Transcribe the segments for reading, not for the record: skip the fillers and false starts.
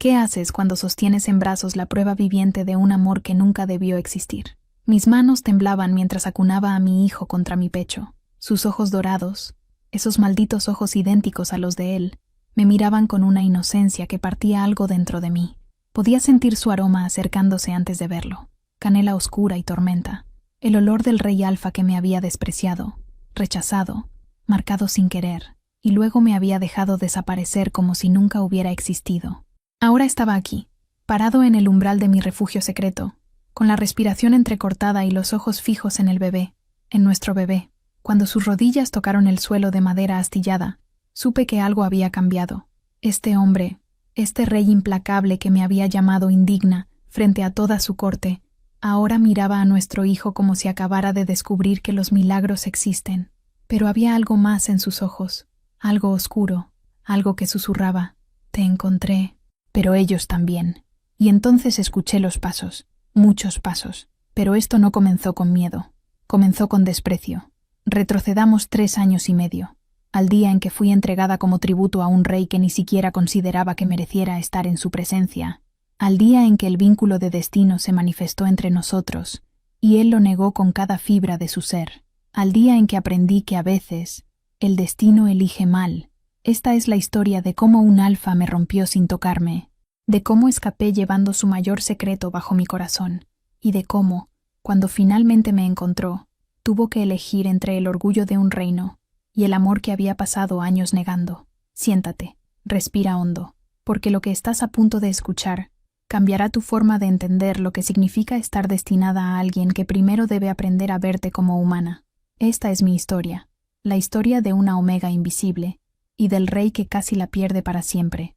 ¿Qué haces cuando sostienes en brazos la prueba viviente de un amor que nunca debió existir? Mis manos temblaban mientras acunaba a mi hijo contra mi pecho. Sus ojos dorados, esos malditos ojos idénticos a los de él, me miraban con una inocencia que partía algo dentro de mí. Podía sentir su aroma acercándose antes de verlo. Canela oscura y tormenta. El olor del rey alfa que me había despreciado, rechazado, marcado sin querer, y luego me había dejado desaparecer como si nunca hubiera existido. Ahora estaba aquí, parado en el umbral de mi refugio secreto, con la respiración entrecortada y los ojos fijos en el bebé, en nuestro bebé. Cuando sus rodillas tocaron el suelo de madera astillada, supe que algo había cambiado. Este hombre, este rey implacable que me había llamado indigna frente a toda su corte, ahora miraba a nuestro hijo como si acabara de descubrir que los milagros existen. Pero había algo más en sus ojos, algo oscuro, algo que susurraba: te encontré, pero ellos también. Y entonces escuché los pasos, muchos pasos, pero esto no comenzó con miedo, comenzó con desprecio. Retrocedamos 3 años y medio, al día en que fui entregada como tributo a un rey que ni siquiera consideraba que mereciera estar en su presencia, al día en que el vínculo de destino se manifestó entre nosotros, y él lo negó con cada fibra de su ser, al día en que aprendí que a veces el destino elige mal. Esta es la historia de cómo un alfa me rompió sin tocarme, de cómo escapé llevando su mayor secreto bajo mi corazón, y de cómo, cuando finalmente me encontró, tuvo que elegir entre el orgullo de un reino y el amor que había pasado años negando. Siéntate, respira hondo, porque lo que estás a punto de escuchar cambiará tu forma de entender lo que significa estar destinada a alguien que primero debe aprender a verte como humana. Esta es mi historia, la historia de una omega invisible y del rey que casi la pierde para siempre.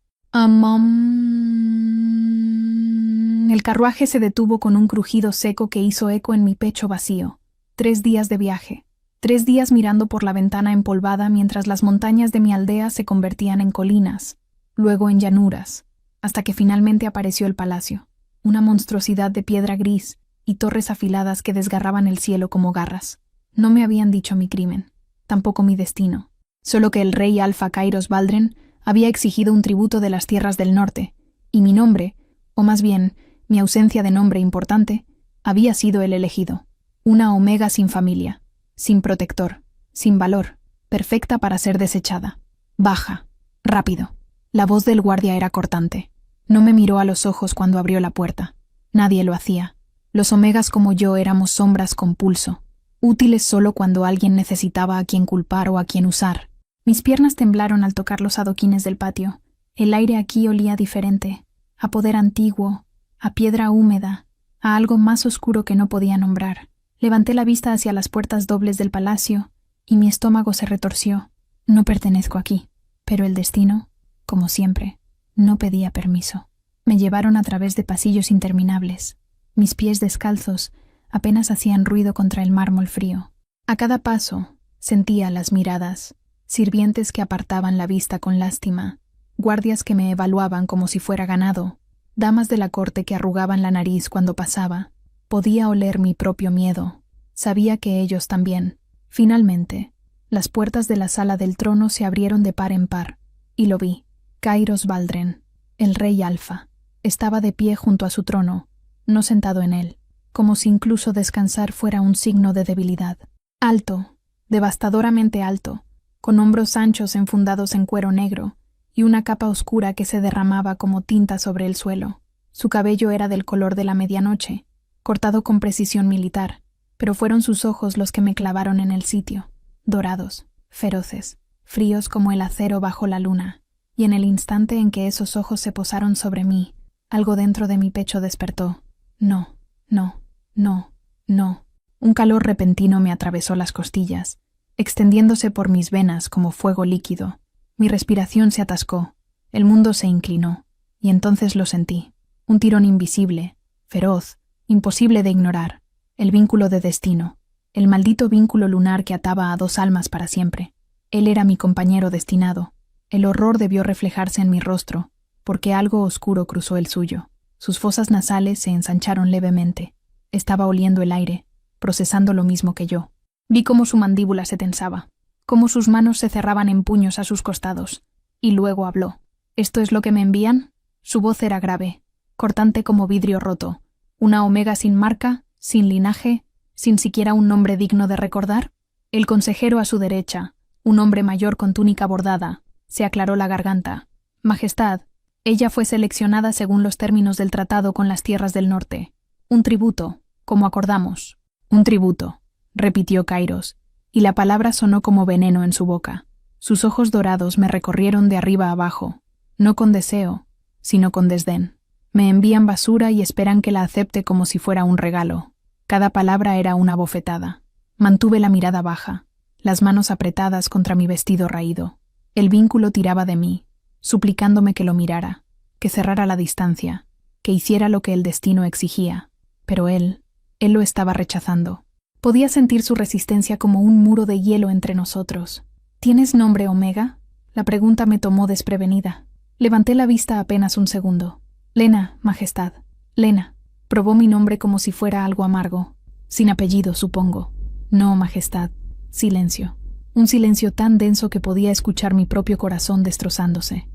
El carruaje se detuvo con un crujido seco que hizo eco en mi pecho vacío. 3 días de viaje, 3 días mirando por la ventana empolvada mientras las montañas de mi aldea se convertían en colinas, luego en llanuras, hasta que finalmente apareció el palacio, una monstruosidad de piedra gris y torres afiladas que desgarraban el cielo como garras. No me habían dicho mi crimen, tampoco mi destino, solo que el rey Alfa Kairos Baldren había exigido un tributo de las tierras del norte, y mi nombre, o más bien, mi ausencia de nombre importante, había sido el elegido. Una omega sin familia, sin protector, sin valor, perfecta para ser desechada. Baja, rápido. La voz del guardia era cortante. No me miró a los ojos cuando abrió la puerta. Nadie lo hacía. Los omegas como yo éramos sombras con pulso, útiles solo cuando alguien necesitaba a quien culpar o a quien usar. Mis piernas temblaron al tocar los adoquines del patio. El aire aquí olía diferente, a poder antiguo, a piedra húmeda, a algo más oscuro que no podía nombrar. Levanté la vista hacia las puertas dobles del palacio y mi estómago se retorció. No pertenezco aquí, pero el destino, como siempre, no pedía permiso. Me llevaron a través de pasillos interminables. Mis pies descalzos apenas hacían ruido contra el mármol frío. A cada paso sentía las miradas, sirvientes que apartaban la vista con lástima, guardias que me evaluaban como si fuera ganado, damas de la corte que arrugaban la nariz cuando pasaba. Podía oler mi propio miedo. Sabía que ellos también. Finalmente, las puertas de la sala del trono se abrieron de par en par, y lo vi. Kairos Baldren, el rey Alfa, estaba de pie junto a su trono, no sentado en él, como si incluso descansar fuera un signo de debilidad. Alto, devastadoramente alto, con hombros anchos enfundados en cuero negro, y una capa oscura que se derramaba como tinta sobre el suelo. Su cabello era del color de la medianoche, cortado con precisión militar, pero fueron sus ojos los que me clavaron en el sitio, dorados, feroces, fríos como el acero bajo la luna, y en el instante en que esos ojos se posaron sobre mí, algo dentro de mi pecho despertó. No, no, no, no. Un calor repentino me atravesó las costillas, extendiéndose por mis venas como fuego líquido. Mi respiración se atascó, el mundo se inclinó, y entonces lo sentí. Un tirón invisible, feroz, imposible de ignorar, el vínculo de destino, el maldito vínculo lunar que ataba a 2 almas para siempre. Él era mi compañero destinado. El horror debió reflejarse en mi rostro, porque algo oscuro cruzó el suyo. Sus fosas nasales se ensancharon levemente. Estaba oliendo el aire, procesando lo mismo que yo. Vi cómo su mandíbula se tensaba, cómo sus manos se cerraban en puños a sus costados, y luego habló. «¿Esto es lo que me envían?» Su voz era grave, cortante como vidrio roto. ¿Una Omega sin marca, sin linaje, sin siquiera un nombre digno de recordar? El consejero a su derecha, un hombre mayor con túnica bordada, se aclaró la garganta. Majestad, ella fue seleccionada según los términos del tratado con las tierras del norte. Un tributo, como acordamos. Un tributo, repitió Kairos, y la palabra sonó como veneno en su boca. Sus ojos dorados me recorrieron de arriba a abajo, no con deseo, sino con desdén. Me envían basura y esperan que la acepte como si fuera un regalo. Cada palabra era una bofetada. Mantuve la mirada baja, las manos apretadas contra mi vestido raído. El vínculo tiraba de mí, suplicándome que lo mirara, que cerrara la distancia, que hiciera lo que el destino exigía. Pero él lo estaba rechazando. Podía sentir su resistencia como un muro de hielo entre nosotros. ¿Tienes nombre, Omega? La pregunta me tomó desprevenida. Levanté la vista apenas un segundo. Lena, Majestad. Lena. Probó mi nombre como si fuera algo amargo. Sin apellido, supongo. No, Majestad. Silencio. Un silencio tan denso que podía escuchar mi propio corazón destrozándose.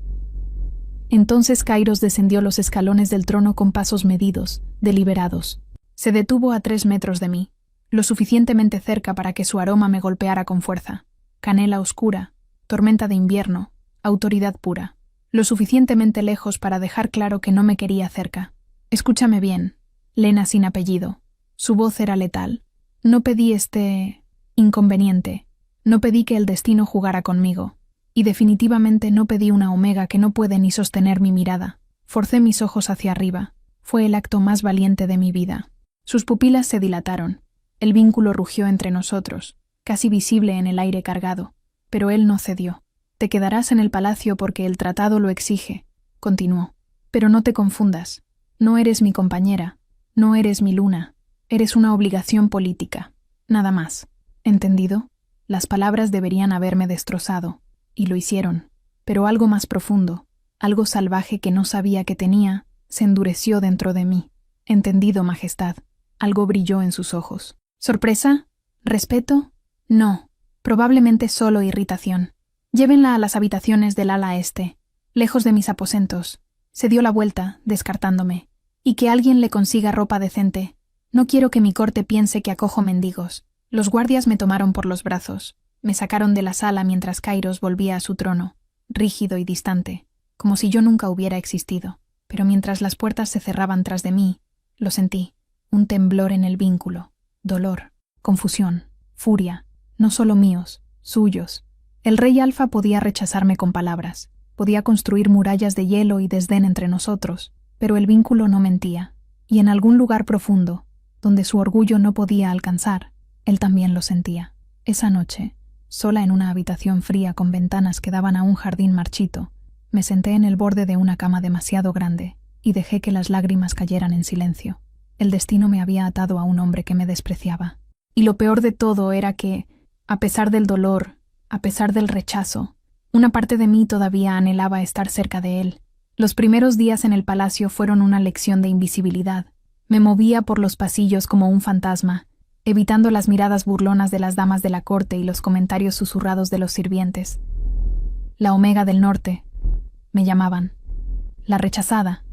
Entonces Kairos descendió los escalones del trono con pasos medidos, deliberados. Se detuvo a 3 metros de mí, lo suficientemente cerca para que su aroma me golpeara con fuerza. Canela oscura, tormenta de invierno, autoridad pura. Lo suficientemente lejos para dejar claro que no me quería cerca. Escúchame bien, Lena sin apellido. Su voz era letal. No pedí inconveniente. No pedí que el destino jugara conmigo. Y definitivamente no pedí una Omega que no puede ni sostener mi mirada. Forcé mis ojos hacia arriba. Fue el acto más valiente de mi vida. Sus pupilas se dilataron. El vínculo rugió entre nosotros, casi visible en el aire cargado. Pero él no cedió. Te quedarás en el palacio porque el tratado lo exige, continuó. Pero no te confundas. No eres mi compañera. No eres mi luna. Eres una obligación política. Nada más. ¿Entendido? Las palabras deberían haberme destrozado. Y lo hicieron. Pero algo más profundo, algo salvaje que no sabía que tenía, se endureció dentro de mí. Entendido, Majestad. Algo brilló en sus ojos. ¿Sorpresa? ¿Respeto? No. Probablemente solo irritación. Llévenla a las habitaciones del ala este, lejos de mis aposentos. Se dio la vuelta, descartándome. Y que alguien le consiga ropa decente. No quiero que mi corte piense que acojo mendigos. Los guardias me tomaron por los brazos. Me sacaron de la sala mientras Kairos volvía a su trono, rígido y distante, como si yo nunca hubiera existido. Pero mientras las puertas se cerraban tras de mí, lo sentí. Un temblor en el vínculo. Dolor. Confusión. Furia. No solo míos, suyos. El rey Alfa podía rechazarme con palabras. Podía construir murallas de hielo y desdén entre nosotros. Pero el vínculo no mentía. Y en algún lugar profundo, donde su orgullo no podía alcanzar, él también lo sentía. Esa noche, sola en una habitación fría con ventanas que daban a un jardín marchito, me senté en el borde de una cama demasiado grande y dejé que las lágrimas cayeran en silencio. El destino me había atado a un hombre que me despreciaba. Y lo peor de todo era que, a pesar del dolor, a pesar del rechazo, una parte de mí todavía anhelaba estar cerca de él. Los primeros días en el palacio fueron una lección de invisibilidad. Me movía por los pasillos como un fantasma, evitando las miradas burlonas de las damas de la corte y los comentarios susurrados de los sirvientes. La Omega del Norte, me llamaban. La rechazada.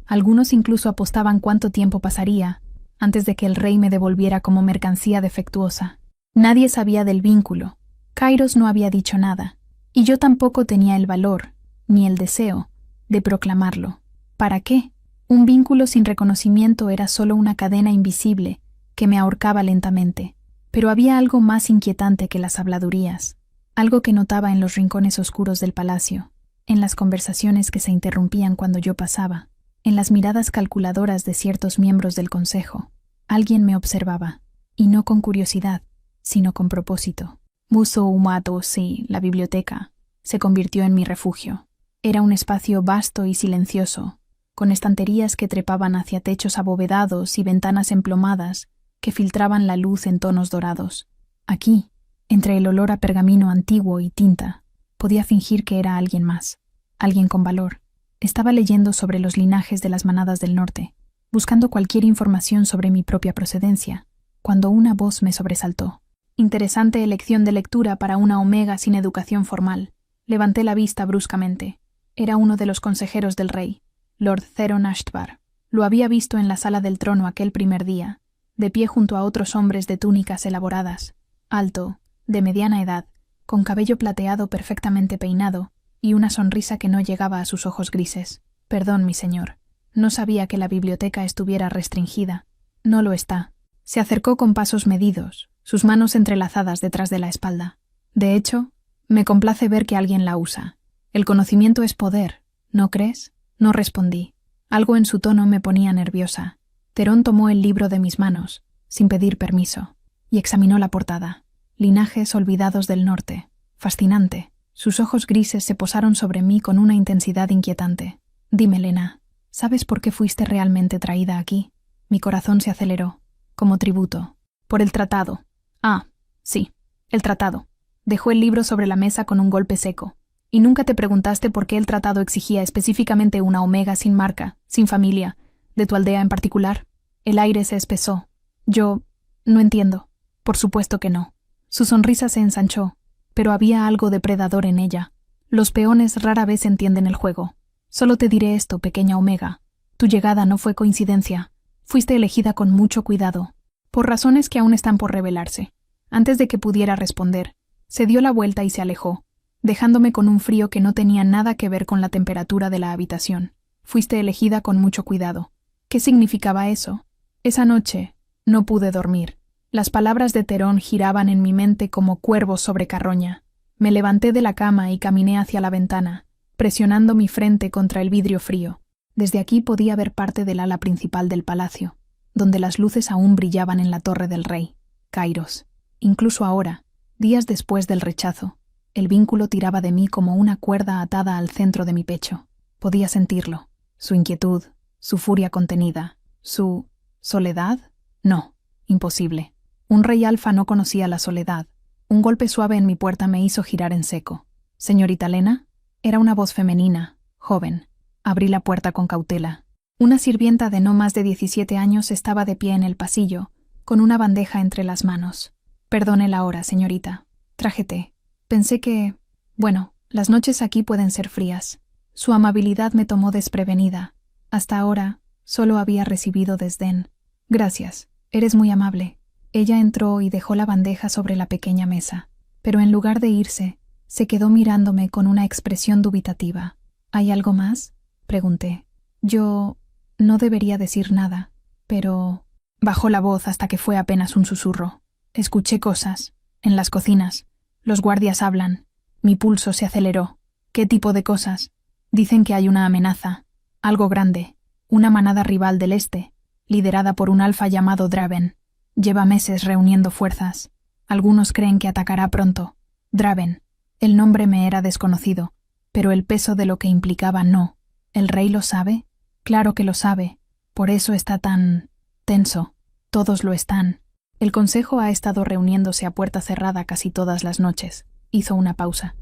Algunos incluso apostaban cuánto tiempo pasaría antes de que el rey me devolviera como mercancía defectuosa. Nadie sabía del vínculo. Kairos no había dicho nada, y yo tampoco tenía el valor, ni el deseo, de proclamarlo. ¿Para qué? Un vínculo sin reconocimiento era solo una cadena invisible que me ahorcaba lentamente. Pero había algo más inquietante que las habladurías, algo que notaba en los rincones oscuros del palacio, en las conversaciones que se interrumpían cuando yo pasaba, en las miradas calculadoras de ciertos miembros del consejo. Alguien me observaba, y no con curiosidad, sino con propósito. Muso Umato, sí, la biblioteca, se convirtió en mi refugio. Era un espacio vasto y silencioso, con estanterías que trepaban hacia techos abovedados y ventanas emplomadas que filtraban la luz en tonos dorados. Aquí, entre el olor a pergamino antiguo y tinta, podía fingir que era alguien más, alguien con valor. Estaba leyendo sobre los linajes de las manadas del norte, buscando cualquier información sobre mi propia procedencia, cuando una voz me sobresaltó. Interesante elección de lectura para una Omega sin educación formal. Levanté la vista bruscamente. Era uno de los consejeros del rey, Lord Theron Ashtar. Lo había visto en la sala del trono aquel primer día, de pie junto a otros hombres de túnicas elaboradas, alto, de mediana edad, con cabello plateado perfectamente peinado y una sonrisa que no llegaba a sus ojos grises. Perdón, mi señor. No sabía que la biblioteca estuviera restringida. No lo está. Se acercó con pasos medidos, sus manos entrelazadas detrás de la espalda. De hecho, me complace ver que alguien la usa. El conocimiento es poder, ¿no crees? No respondí. Algo en su tono me ponía nerviosa. Theron tomó el libro de mis manos, sin pedir permiso, y examinó la portada. Linajes olvidados del norte. Fascinante. Sus ojos grises se posaron sobre mí con una intensidad inquietante. Dime, Lena, ¿sabes por qué fuiste realmente traída aquí? Mi corazón se aceleró. Como tributo. Por el tratado. Ah, sí, el tratado. Dejó el libro sobre la mesa con un golpe seco. ¿Y nunca te preguntaste por qué el tratado exigía específicamente una omega sin marca, sin familia, de tu aldea en particular? El aire se espesó. Yo... no entiendo. Por supuesto que no. Su sonrisa se ensanchó, pero había algo depredador en ella. Los peones rara vez entienden el juego. Solo te diré esto, pequeña omega. Tu llegada no fue coincidencia. Fuiste elegida con mucho cuidado, por razones que aún están por revelarse. Antes de que pudiera responder, se dio la vuelta y se alejó, dejándome con un frío que no tenía nada que ver con la temperatura de la habitación. Fuiste elegida con mucho cuidado. ¿Qué significaba eso? Esa noche no pude dormir. Las palabras de Theron giraban en mi mente como cuervos sobre carroña. Me levanté de la cama y caminé hacia la ventana, presionando mi frente contra el vidrio frío. Desde aquí podía ver parte del ala principal del palacio, donde las luces aún brillaban en la torre del rey, Kairos. Incluso ahora, días después del rechazo, el vínculo tiraba de mí como una cuerda atada al centro de mi pecho. Podía sentirlo. Su inquietud, su furia contenida, su... ¿soledad? No, imposible. Un rey alfa no conocía la soledad. Un golpe suave en mi puerta me hizo girar en seco. ¿Señorita Lena? Era una voz femenina, joven. Abrí la puerta con cautela. Una sirvienta de no más de 17 años estaba de pie en el pasillo, con una bandeja entre las manos. Perdone la hora, señorita. Traje té. Pensé que... bueno, las noches aquí pueden ser frías. Su amabilidad me tomó desprevenida. Hasta ahora, solo había recibido desdén. Gracias, eres muy amable. Ella entró y dejó la bandeja sobre la pequeña mesa, pero en lugar de irse, se quedó mirándome con una expresión dubitativa. ¿Hay algo más?, pregunté. Yo no debería decir nada, pero... Bajó la voz hasta que fue apenas un susurro. Escuché cosas. En las cocinas. Los guardias hablan. Mi pulso se aceleró. ¿Qué tipo de cosas? Dicen que hay una amenaza. Algo grande. Una manada rival del este, liderada por un alfa llamado Draven. Lleva meses reuniendo fuerzas. Algunos creen que atacará pronto. Draven. El nombre me era desconocido, pero el peso de lo que implicaba no. ¿El rey lo sabe? Claro que lo sabe. Por eso está tan... tenso. Todos lo están. El consejo ha estado reuniéndose a puerta cerrada casi todas las noches. Hizo una pausa.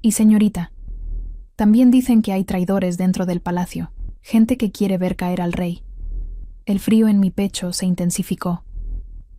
Y señorita, también dicen que hay traidores dentro del palacio, gente que quiere ver caer al rey. El frío en mi pecho se intensificó.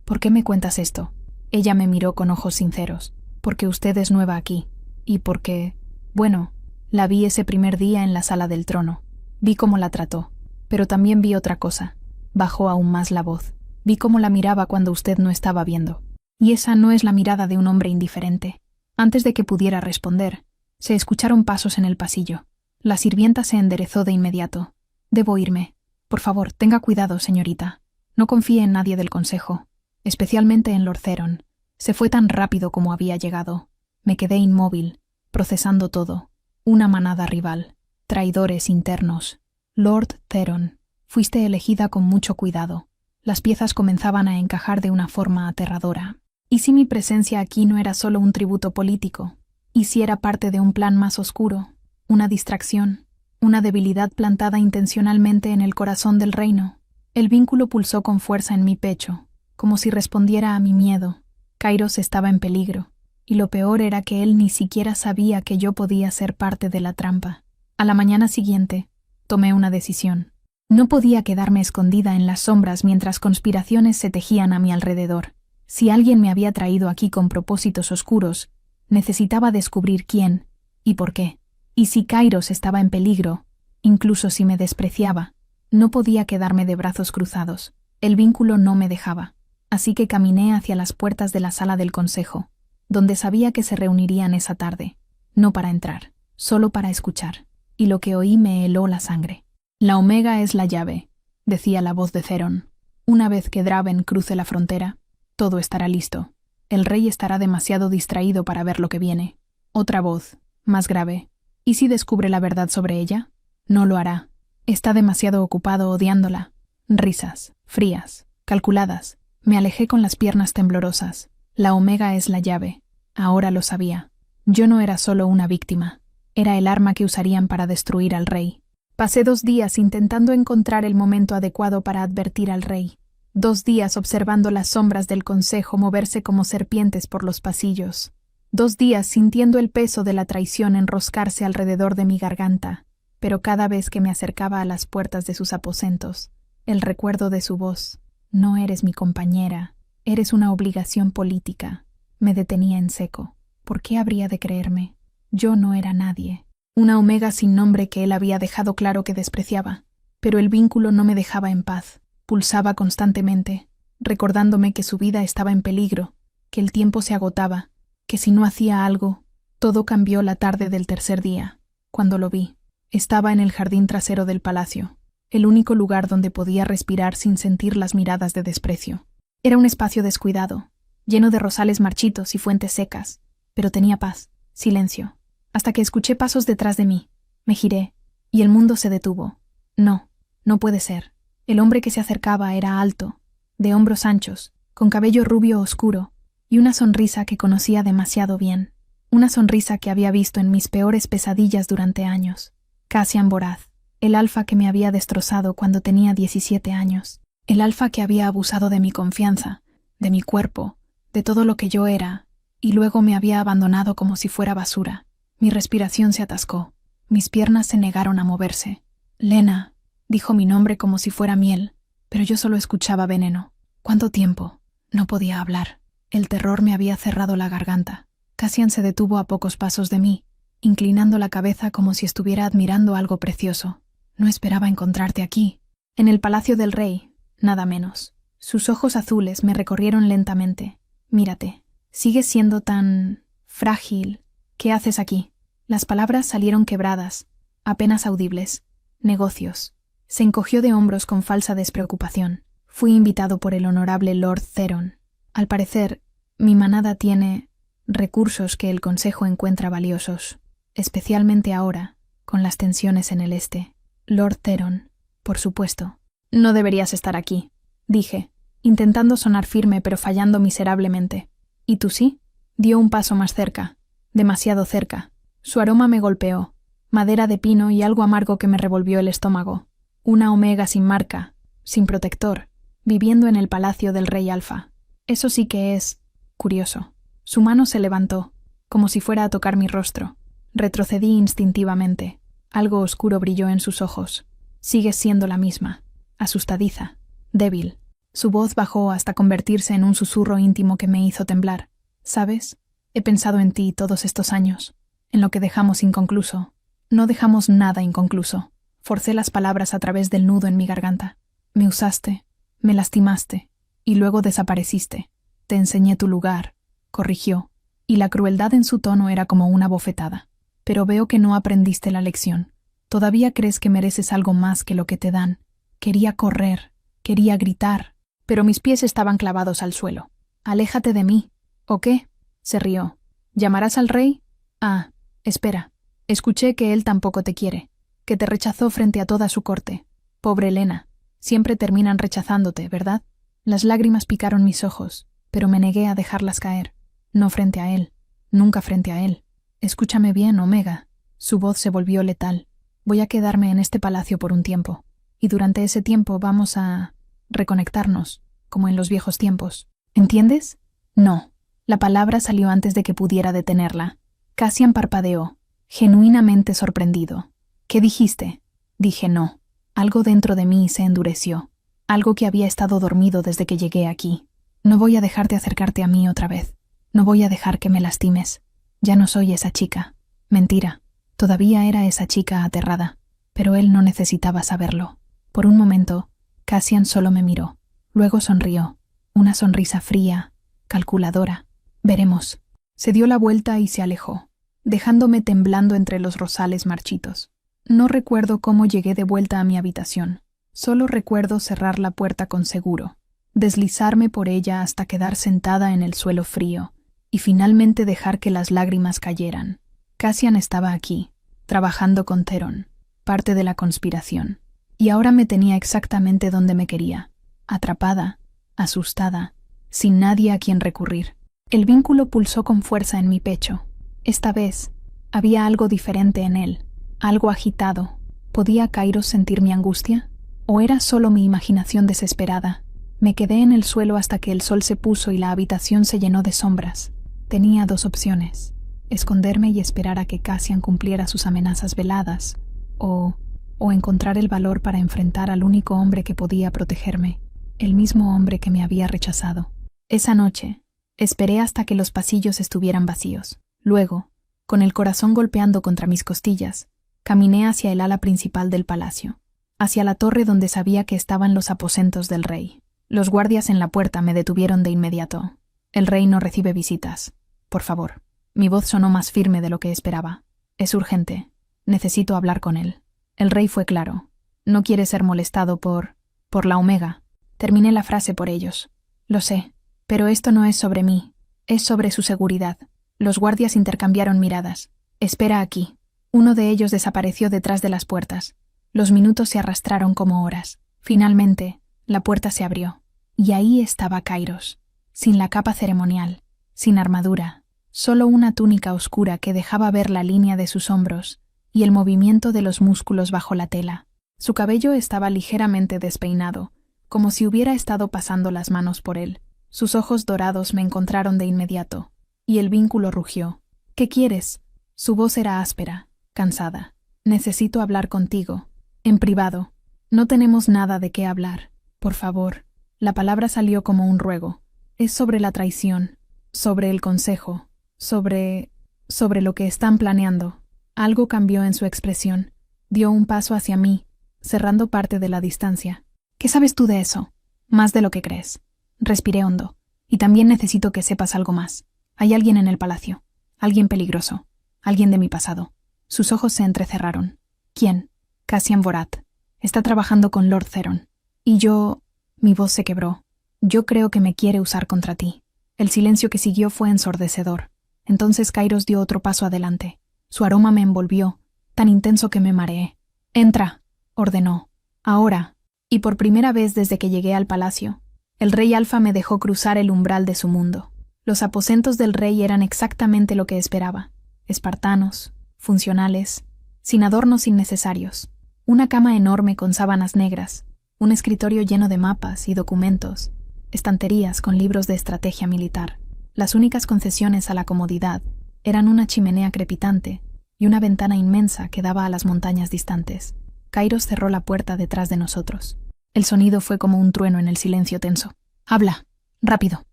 ¿Por qué me cuentas esto? Ella me miró con ojos sinceros. Porque usted es nueva aquí. Y porque... bueno, la vi ese primer día en la sala del trono. Vi cómo la trató. Pero también vi otra cosa. Bajó aún más la voz. Vi cómo la miraba cuando usted no estaba viendo. Y esa no es la mirada de un hombre indiferente. Antes de que pudiera responder, se escucharon pasos en el pasillo. La sirvienta se enderezó de inmediato. Debo irme. Por favor, tenga cuidado, señorita. No confíe en nadie del consejo, especialmente en Lord Theron. Se fue tan rápido como había llegado. Me quedé inmóvil, procesando todo. Una manada rival. Traidores internos. Lord Theron. Fuiste elegida con mucho cuidado. Las piezas comenzaban a encajar de una forma aterradora. ¿Y si mi presencia aquí no era solo un tributo político? ¿Y si era parte de un plan más oscuro? Una distracción. Una debilidad plantada intencionalmente en el corazón del reino. El vínculo pulsó con fuerza en mi pecho, como si respondiera a mi miedo. Kairos estaba en peligro, y lo peor era que él ni siquiera sabía que yo podía ser parte de la trampa. A la mañana siguiente, tomé una decisión. No podía quedarme escondida en las sombras mientras conspiraciones se tejían a mi alrededor. Si alguien me había traído aquí con propósitos oscuros, necesitaba descubrir quién y por qué. Y si Kairos estaba en peligro, incluso si me despreciaba, no podía quedarme de brazos cruzados. El vínculo no me dejaba. Así que caminé hacia las puertas de la sala del consejo, donde sabía que se reunirían esa tarde, no para entrar, solo para escuchar. Y lo que oí me heló la sangre. La Omega es la llave, decía la voz de Theron. Una vez que Draven cruce la frontera, todo estará listo. El rey estará demasiado distraído para ver lo que viene. Otra voz, más grave. ¿Y si descubre la verdad sobre ella? No lo hará. Está demasiado ocupado odiándola. Risas, frías, calculadas. Me alejé con las piernas temblorosas. La Omega es la llave. Ahora lo sabía. Yo no era solo una víctima. Era el arma que usarían para destruir al rey. Pasé 2 días intentando encontrar el momento adecuado para advertir al rey. 2 días observando las sombras del consejo moverse como serpientes por los pasillos. 2 días sintiendo el peso de la traición enroscarse alrededor de mi garganta. Pero cada vez que me acercaba a las puertas de sus aposentos, el recuerdo de su voz, «No eres mi compañera, eres una obligación política», me detenía en seco. ¿Por qué habría de creerme? Yo no era nadie. Una Omega sin nombre que él había dejado claro que despreciaba. Pero el vínculo no me dejaba en paz. Pulsaba constantemente, recordándome que su vida estaba en peligro, que el tiempo se agotaba, que si no hacía algo. Todo cambió la tarde del tercer día, cuando lo vi. Estaba en el jardín trasero del palacio, el único lugar donde podía respirar sin sentir las miradas de desprecio. Era un espacio descuidado, lleno de rosales marchitos y fuentes secas, pero tenía paz, silencio, hasta que escuché pasos detrás de mí. Me giré, y el mundo se detuvo. No, no puede ser. El hombre que se acercaba era alto, de hombros anchos, con cabello rubio oscuro, y una sonrisa que conocía demasiado bien. Una sonrisa que había visto en mis peores pesadillas durante años. Cassian Voraz, el alfa que me había destrozado cuando tenía 17 años. El alfa que había abusado de mi confianza, de mi cuerpo, de todo lo que yo era, y luego me había abandonado como si fuera basura. Mi respiración se atascó. Mis piernas se negaron a moverse. Lena, dijo mi nombre como si fuera miel, pero yo solo escuchaba veneno. ¿Cuánto tiempo? No podía hablar. El terror me había cerrado la garganta. Cassian se detuvo a pocos pasos de mí, inclinando la cabeza como si estuviera admirando algo precioso. No esperaba encontrarte aquí. En el palacio del rey, nada menos. Sus ojos azules me recorrieron lentamente. Mírate, sigues siendo tan frágil. ¿Qué haces aquí? Las palabras salieron quebradas, apenas audibles. Negocios. Se encogió de hombros con falsa despreocupación. Fui invitado por el honorable Lord Theron. Al parecer, mi manada tiene recursos que el consejo encuentra valiosos, especialmente ahora, con las tensiones en el este. Lord Theron, por supuesto. No deberías estar aquí, dije, intentando sonar firme pero fallando miserablemente. ¿Y tú sí? Dio un paso más cerca, demasiado cerca. Su aroma me golpeó, madera de pino y algo amargo que me revolvió el estómago. Una Omega sin marca, sin protector, viviendo en el palacio del rey Alfa. Eso sí que es curioso. Su mano se levantó, como si fuera a tocar mi rostro. Retrocedí instintivamente. Algo oscuro brilló en sus ojos. Sigues siendo la misma, asustadiza, débil. Su voz bajó hasta convertirse en un susurro íntimo que me hizo temblar. ¿Sabes? He pensado en ti todos estos años, en lo que dejamos inconcluso. No dejamos nada inconcluso. Forcé las palabras a través del nudo en mi garganta. Me usaste, me lastimaste, y luego desapareciste. Te enseñé tu lugar, corrigió, y la crueldad en su tono era como una bofetada. Pero veo que no aprendiste la lección. Todavía crees que mereces algo más que lo que te dan. Quería correr, quería gritar, pero mis pies estaban clavados al suelo. Aléjate de mí. ¿O qué? Se rió. ¿Llamarás al rey? Ah, espera. Escuché que él tampoco te quiere, que te rechazó frente a toda su corte. Pobre Lena. Siempre terminan rechazándote, ¿verdad? Las lágrimas picaron mis ojos, pero me negué a dejarlas caer. No frente a él, nunca frente a él. Escúchame bien, Omega. Su voz se volvió letal. Voy a quedarme en este palacio por un tiempo, y durante ese tiempo vamos a reconectarnos, como en los viejos tiempos. ¿Entiendes? No. La palabra salió antes de que pudiera detenerla. Cassian parpadeó, genuinamente sorprendido. ¿Qué dijiste? Dije no. Algo dentro de mí se endureció. Algo que había estado dormido desde que llegué aquí. No voy a dejarte acercarte a mí otra vez. No voy a dejar que me lastimes. Ya no soy esa chica. Mentira. Todavía era esa chica aterrada, pero él no necesitaba saberlo. Por un momento, Cassian solo me miró. Luego sonrió, una sonrisa fría, calculadora. Veremos. Se dio la vuelta y se alejó, dejándome temblando entre los rosales marchitos. No recuerdo cómo llegué de vuelta a mi habitación. Solo recuerdo cerrar la puerta con seguro, deslizarme por ella hasta quedar sentada en el suelo frío, y finalmente dejar que las lágrimas cayeran. Cassian estaba aquí, trabajando con Theron, parte de la conspiración, y ahora me tenía exactamente donde me quería, atrapada, asustada, sin nadie a quien recurrir. El vínculo pulsó con fuerza en mi pecho. Esta vez, había algo diferente en él, algo agitado. ¿Podía Kairos sentir mi angustia? ¿O era solo mi imaginación desesperada? Me quedé en el suelo hasta que el sol se puso y la habitación se llenó de sombras. Tenía dos opciones: esconderme y esperar a que Cassian cumpliera sus amenazas veladas, o encontrar el valor para enfrentar al único hombre que podía protegerme, el mismo hombre que me había rechazado. Esa noche, esperé hasta que los pasillos estuvieran vacíos. Luego, con el corazón golpeando contra mis costillas, caminé hacia el ala principal del palacio, hacia la torre donde sabía que estaban los aposentos del rey. Los guardias en la puerta me detuvieron de inmediato. El rey no recibe visitas. Por favor. Mi voz sonó más firme de lo que esperaba. Es urgente. Necesito hablar con él. El rey fue claro. No quiere ser molestado por la Omega. Terminé la frase por ellos. Lo sé, pero esto no es sobre mí. Es sobre su seguridad. Los guardias intercambiaron miradas. Espera aquí. Uno de ellos desapareció detrás de las puertas. Los minutos se arrastraron como horas. Finalmente, la puerta se abrió. Y ahí estaba Kairos, sin la capa ceremonial, sin armadura, solo una túnica oscura que dejaba ver la línea de sus hombros y el movimiento de los músculos bajo la tela. Su cabello estaba ligeramente despeinado, como si hubiera estado pasando las manos por él. Sus ojos dorados me encontraron de inmediato, y el vínculo rugió. ¿Qué quieres? Su voz era áspera, cansada. Necesito hablar contigo. En privado. No tenemos nada de qué hablar. Por favor. La palabra salió como un ruego. Es sobre la traición, sobre el consejo, sobre lo que están planeando. Algo cambió en su expresión. Dio un paso hacia mí, cerrando parte de la distancia. ¿Qué sabes tú de eso? Más de lo que crees. Respiré hondo. Y también necesito que sepas algo más. Hay alguien en el palacio. Alguien peligroso. Alguien de mi pasado. Sus ojos se entrecerraron. ¿Quién? Cassian Vorath. Está trabajando con Lord Theron. Y yo... Mi voz se quebró. Yo creo que me quiere usar contra ti. El silencio que siguió fue ensordecedor. Entonces Kairos dio otro paso adelante. Su aroma me envolvió, tan intenso que me mareé. «Entra», ordenó. «Ahora». Y por primera vez desde que llegué al palacio, el rey Alfa me dejó cruzar el umbral de su mundo. Los aposentos del rey eran exactamente lo que esperaba. Espartanos, funcionales, sin adornos innecesarios. Una cama enorme con sábanas negras, un escritorio lleno de mapas y documentos, estanterías con libros de estrategia militar. Las únicas concesiones a la comodidad eran una chimenea crepitante y una ventana inmensa que daba a las montañas distantes. Kairos cerró la puerta detrás de nosotros. El sonido fue como un trueno en el silencio tenso. «Habla, rápido».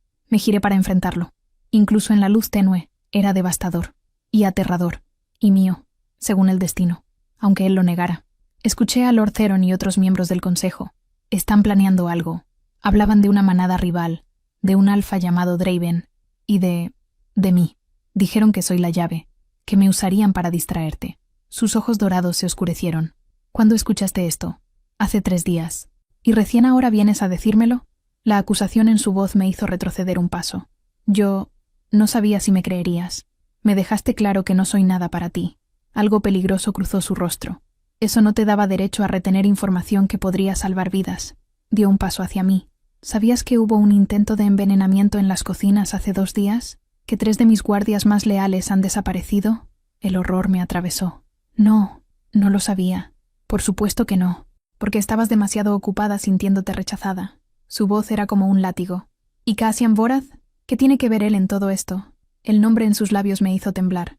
Me giré para enfrentarlo. Incluso en la luz tenue, era devastador y aterrador, y mío, según el destino, aunque él lo negara. Escuché a Lord Theron y otros miembros del consejo. Están planeando algo. Hablaban de una manada rival, de un alfa llamado Draven, y de mí. Dijeron que soy la llave, que me usarían para distraerte. Sus ojos dorados se oscurecieron. ¿Cuándo escuchaste esto? Hace 3 días. ¿Y recién ahora vienes a decírmelo? La acusación en su voz me hizo retroceder un paso. Yo no sabía si me creerías. Me dejaste claro que no soy nada para ti. Algo peligroso cruzó su rostro. Eso no te daba derecho a retener información que podría salvar vidas. Dio un paso hacia mí. ¿Sabías que hubo un intento de envenenamiento en las cocinas hace 2 días? ¿Que 3 de mis guardias más leales han desaparecido? El horror me atravesó. No lo sabía. Por supuesto que no, porque estabas demasiado ocupada sintiéndote rechazada. Su voz era como un látigo. ¿Y Cassian Vorath? ¿Qué tiene que ver él en todo esto? El nombre en sus labios me hizo temblar.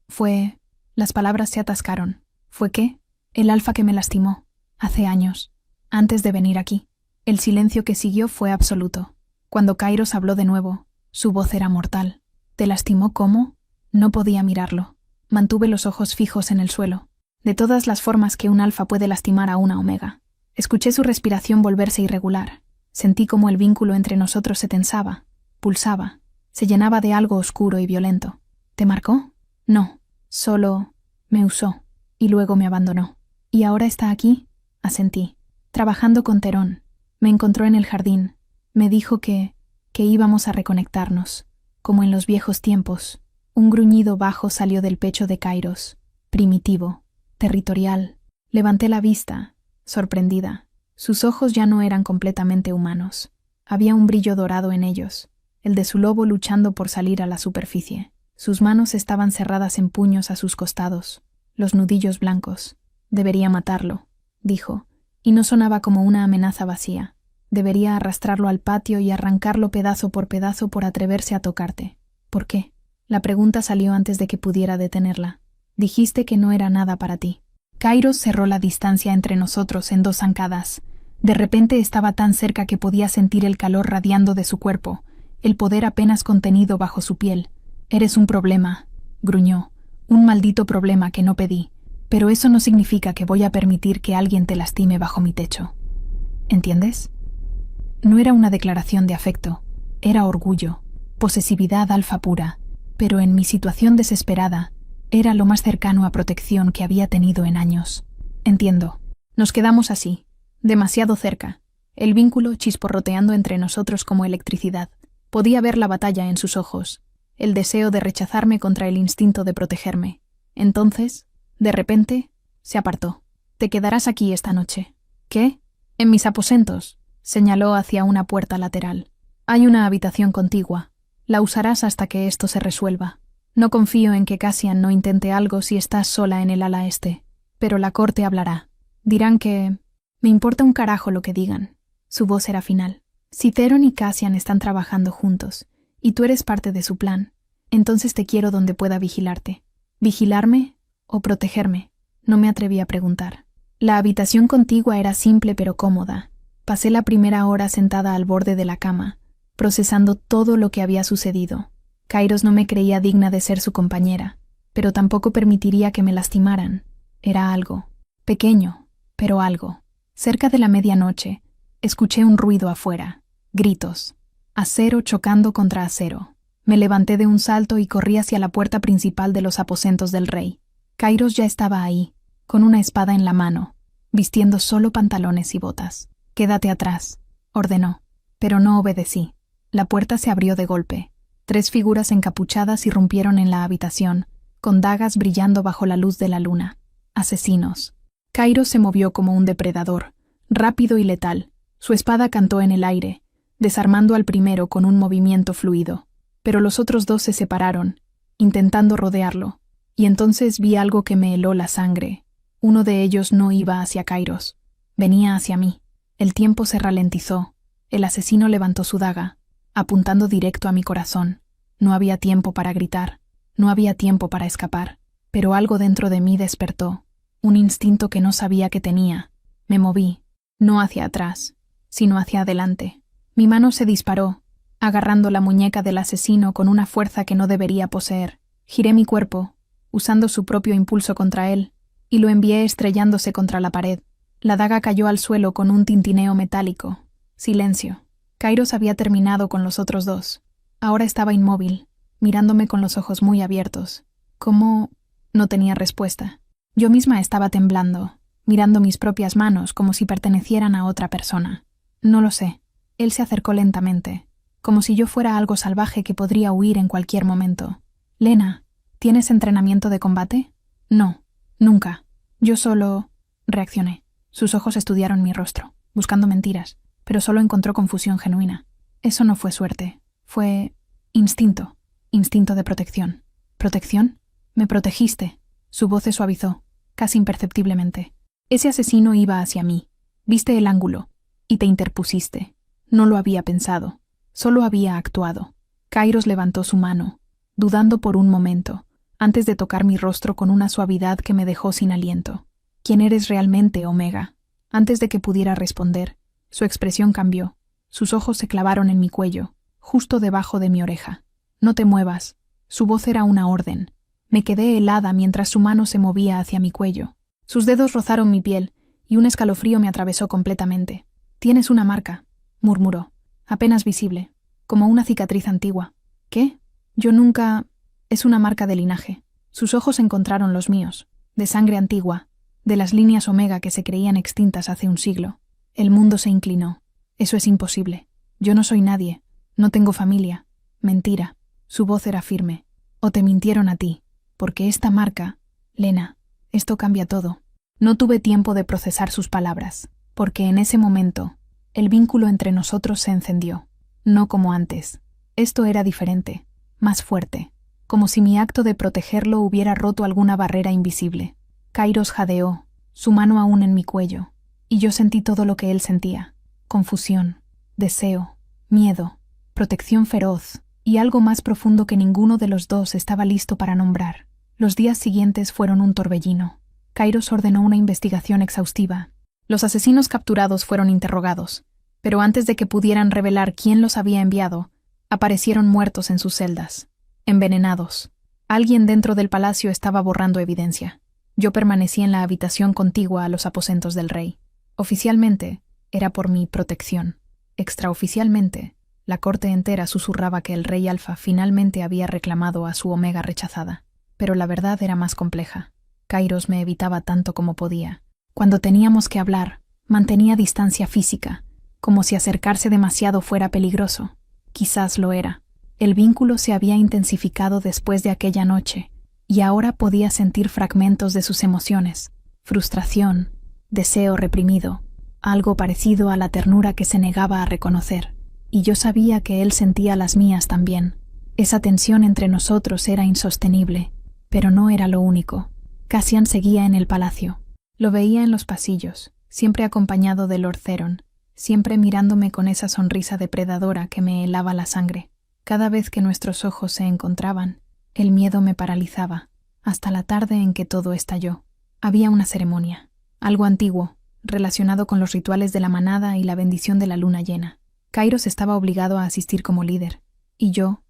Fue... Las palabras se atascaron. ¿Fue qué? El alfa que me lastimó. Hace años. Antes de venir aquí. El silencio que siguió fue absoluto. Cuando Kairos habló de nuevo, su voz era mortal. ¿Te lastimó cómo? No podía mirarlo. Mantuve los ojos fijos en el suelo, de todas las formas que un alfa puede lastimar a una omega. Escuché su respiración volverse irregular. Sentí como el vínculo entre nosotros se tensaba, pulsaba, se llenaba de algo oscuro y violento. ¿Te marcó? No, solo me usó, y luego me abandonó. ¿Y ahora está aquí? Asentí. Trabajando con Terón. Me encontró en el jardín. Me dijo que íbamos a reconectarnos, como en los viejos tiempos. Un gruñido bajo salió del pecho de Kairos, primitivo, territorial. Levanté la vista, sorprendida. Sus ojos ya no eran completamente humanos. Había un brillo dorado en ellos, el de su lobo luchando por salir a la superficie. Sus manos estaban cerradas en puños a sus costados, los nudillos blancos. Debería matarlo, dijo, y no sonaba como una amenaza vacía. Debería arrastrarlo al patio y arrancarlo pedazo por atreverse a tocarte. ¿Por qué? La pregunta salió antes de que pudiera detenerla. Dijiste que no era nada para ti. Kairos cerró la distancia entre nosotros en 2 zancadas. De repente estaba tan cerca que podía sentir el calor radiando de su cuerpo, el poder apenas contenido bajo su piel. Eres un problema, gruñó. Un maldito problema que no pedí. Pero eso no significa que voy a permitir que alguien te lastime bajo mi techo. ¿Entiendes? No era una declaración de afecto. Era orgullo, posesividad alfa pura. Pero en mi situación desesperada, era lo más cercano a protección que había tenido en años. Entiendo. Nos quedamos así, demasiado cerca, el vínculo chisporroteando entre nosotros como electricidad. Podía ver la batalla en sus ojos, el deseo de rechazarme contra el instinto de protegerme. Entonces, de repente, se apartó. Te quedarás aquí esta noche. ¿Qué? En mis aposentos, señaló hacia una puerta lateral. Hay una habitación contigua. La usarás hasta que esto se resuelva. No confío en que Cassian no intente algo si estás sola en el ala este, pero la corte hablará. Dirán que... Me importa un carajo lo que digan. Su voz era final. Si Theron y Cassian están trabajando juntos, y tú eres parte de su plan, entonces te quiero donde pueda vigilarte. ¿Vigilarme o protegerme? No me atreví a preguntar. La habitación contigua era simple pero cómoda. Pasé la primera hora sentada al borde de la cama, procesando todo lo que había sucedido. Kairos no me creía digna de ser su compañera, pero tampoco permitiría que me lastimaran. Era algo. Pequeño, pero algo. Cerca de la medianoche, escuché un ruido afuera. Gritos. Acero chocando contra acero. Me levanté de un salto y corrí hacia la puerta principal de los aposentos del rey. Kairos ya estaba ahí, con una espada en la mano, vistiendo solo pantalones y botas. «Quédate atrás», ordenó, pero no obedecí. La puerta se abrió de golpe. 3 figuras encapuchadas irrumpieron en la habitación, con dagas brillando bajo la luz de la luna. Asesinos. Kairos se movió como un depredador, rápido y letal. Su espada cantó en el aire, desarmando al primero con un movimiento fluido. Pero los otros 2 se separaron, intentando rodearlo, y entonces vi algo que me heló la sangre. Uno de ellos no iba hacia Kairos, venía hacia mí. El tiempo se ralentizó. El asesino levantó su daga, apuntando directo a mi corazón. No había tiempo para gritar, no había tiempo para escapar, pero algo dentro de mí despertó, un instinto que no sabía que tenía. Me moví, no hacia atrás, sino hacia adelante. Mi mano se disparó, agarrando la muñeca del asesino con una fuerza que no debería poseer. Giré mi cuerpo, usando su propio impulso contra él, y lo envié estrellándose contra la pared. La daga cayó al suelo con un tintineo metálico. Silencio. Kairos había terminado con los otros 2. Ahora estaba inmóvil, mirándome con los ojos muy abiertos. ¿Cómo? No tenía respuesta. Yo misma estaba temblando, mirando mis propias manos como si pertenecieran a otra persona. No lo sé. Él se acercó lentamente, como si yo fuera algo salvaje que podría huir en cualquier momento. «Lena, ¿tienes entrenamiento de combate?» «No, nunca. Yo solo...» Reaccioné. Sus ojos estudiaron mi rostro, buscando mentiras, pero solo encontró confusión genuina. Eso no fue suerte. Fue instinto. Instinto de protección. ¿Protección? Me protegiste. Su voz se suavizó, casi imperceptiblemente. Ese asesino iba hacia mí. Viste el ángulo. Y te interpusiste. No lo había pensado. Solo había actuado. Kairos levantó su mano, dudando por un momento, antes de tocar mi rostro con una suavidad que me dejó sin aliento. ¿Quién eres realmente, Omega? Antes de que pudiera responder, su expresión cambió. Sus ojos se clavaron en mi cuello, justo debajo de mi oreja. «No te muevas». Su voz era una orden. Me quedé helada mientras su mano se movía hacia mi cuello. Sus dedos rozaron mi piel, y un escalofrío me atravesó completamente. «Tienes una marca», murmuró, apenas visible, como una cicatriz antigua. «¿Qué? Yo nunca...» «Es una marca de linaje». Sus ojos encontraron los míos, de sangre antigua, de las líneas omega que se creían extintas hace un siglo. El mundo se inclinó. «Eso es imposible. Yo no soy nadie. No tengo familia». «Mentira». Su voz era firme. «O te mintieron a ti. Porque esta marca... Lena, esto cambia todo». No tuve tiempo de procesar sus palabras, porque en ese momento el vínculo entre nosotros se encendió. No como antes. Esto era diferente, más fuerte, como si mi acto de protegerlo hubiera roto alguna barrera invisible. Kairos jadeó, su mano aún en mi cuello, y yo sentí todo lo que él sentía: confusión, deseo, miedo, protección feroz, y algo más profundo que ninguno de los dos estaba listo para nombrar. Los días siguientes fueron un torbellino. Kairos ordenó una investigación exhaustiva. Los asesinos capturados fueron interrogados, pero antes de que pudieran revelar quién los había enviado, aparecieron muertos en sus celdas, envenenados. Alguien dentro del palacio estaba borrando evidencia. Yo permanecí en la habitación contigua a los aposentos del rey. Oficialmente, era por mi protección. Extraoficialmente, la corte entera susurraba que el rey Alfa finalmente había reclamado a su Omega rechazada. Pero la verdad era más compleja. Kairos me evitaba tanto como podía. Cuando teníamos que hablar, mantenía distancia física, como si acercarse demasiado fuera peligroso. Quizás lo era. El vínculo se había intensificado después de aquella noche, y ahora podía sentir fragmentos de sus emociones: frustración, deseo reprimido, algo parecido a la ternura que se negaba a reconocer. Y yo sabía que él sentía las mías también. Esa tensión entre nosotros era insostenible, pero no era lo único. Cassian seguía en el palacio. Lo veía en los pasillos, siempre acompañado de Lord Theron, siempre mirándome con esa sonrisa depredadora que me helaba la sangre. Cada vez que nuestros ojos se encontraban, el miedo me paralizaba, hasta la tarde en que todo estalló. Había una ceremonia, algo antiguo, relacionado con los rituales de la manada y la bendición de la luna llena. Kairos estaba obligado a asistir como líder, y yo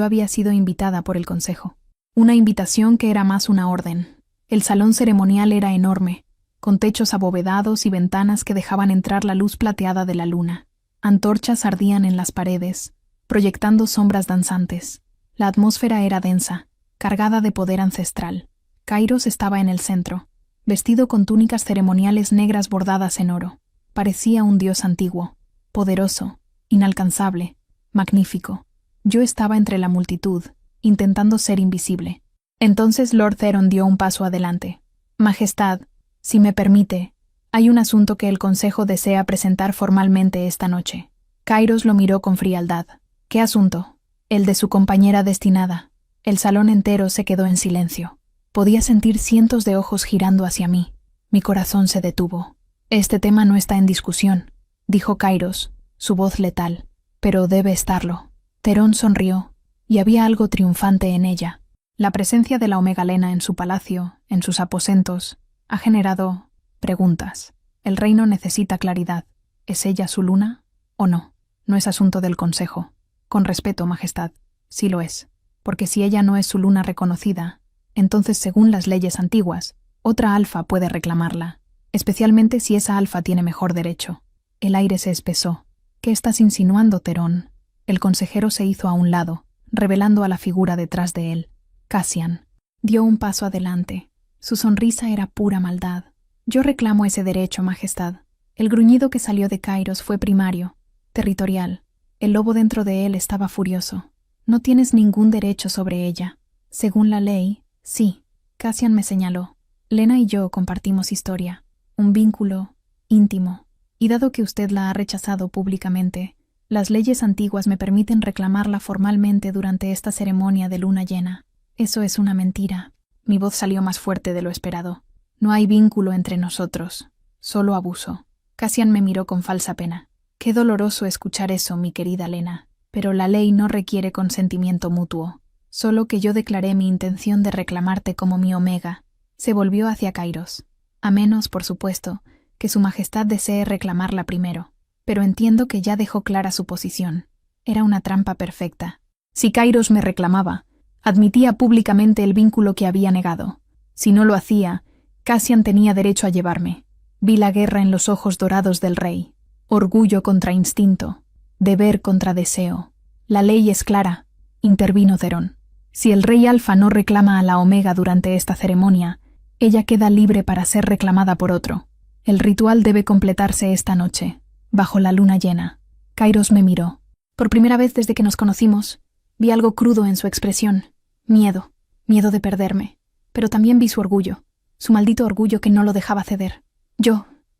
había sido invitada por el consejo. Una invitación que era más una orden. El salón ceremonial era enorme, con techos abovedados y ventanas que dejaban entrar la luz plateada de la luna. Antorchas ardían en las paredes, proyectando sombras danzantes. La atmósfera era densa, cargada de poder ancestral. Kairos estaba en el centro, vestido con túnicas ceremoniales negras bordadas en oro. Parecía un dios antiguo, poderoso, inalcanzable, magnífico. Yo estaba entre la multitud, intentando ser invisible. Entonces Lord Theron dio un paso adelante. «Majestad, si me permite, hay un asunto que el Consejo desea presentar formalmente esta noche». Kairos lo miró con frialdad. «¿Qué asunto?» «El de su compañera destinada». El salón entero se quedó en silencio. Podía sentir cientos de ojos girando hacia mí. Mi corazón se detuvo. «Este tema no está en discusión», dijo Kairos, su voz letal. «Pero debe estarlo». Theron sonrió, y había algo triunfante en ella. La presencia de la Omega Lena en su palacio, en sus aposentos, ha generado preguntas. El reino necesita claridad. ¿Es ella su luna o no? No es asunto del Consejo. Con respeto, Majestad, sí lo es. Porque si ella no es su luna reconocida, entonces, según las leyes antiguas, otra alfa puede reclamarla, especialmente si esa alfa tiene mejor derecho. El aire se espesó. ¿Qué estás insinuando, Theron? El consejero se hizo a un lado, revelando a la figura detrás de él. Cassian dio un paso adelante. Su sonrisa era pura maldad. «Yo reclamo ese derecho, Majestad». El gruñido que salió de Kairos fue primario, territorial. El lobo dentro de él estaba furioso. «No tienes ningún derecho sobre ella». «Según la ley, sí». Cassian me señaló. «Lena y yo compartimos historia, un vínculo íntimo. Y dado que usted la ha rechazado públicamente, las leyes antiguas me permiten reclamarla formalmente durante esta ceremonia de luna llena». «Eso es una mentira». Mi voz salió más fuerte de lo esperado. «No hay vínculo entre nosotros, solo abuso». Cassian me miró con falsa pena. «Qué doloroso escuchar eso, mi querida Lena, pero la ley no requiere consentimiento mutuo. Solo que yo declaré mi intención de reclamarte como mi Omega». Se volvió hacia Kairos. «A menos, por supuesto, que su Majestad desee reclamarla primero. Pero entiendo que ya dejó clara su posición. Era una trampa perfecta. Si Kairos me reclamaba, Admitía públicamente el vínculo que había negado. Si no lo hacía, Cassian tenía derecho a llevarme. Vi la guerra en los ojos dorados del rey. Orgullo contra instinto. Deber contra deseo. La ley es clara, intervino Cerón. Si el rey Alfa no reclama a la Omega durante esta ceremonia, ella queda libre para ser reclamada por otro. El ritual debe completarse esta noche, bajo la luna llena. Kairos me miró. Por primera vez desde que nos conocimos, vi algo crudo en su expresión. Miedo de perderme. Pero también vi su orgullo, su maldito orgullo que no lo dejaba ceder.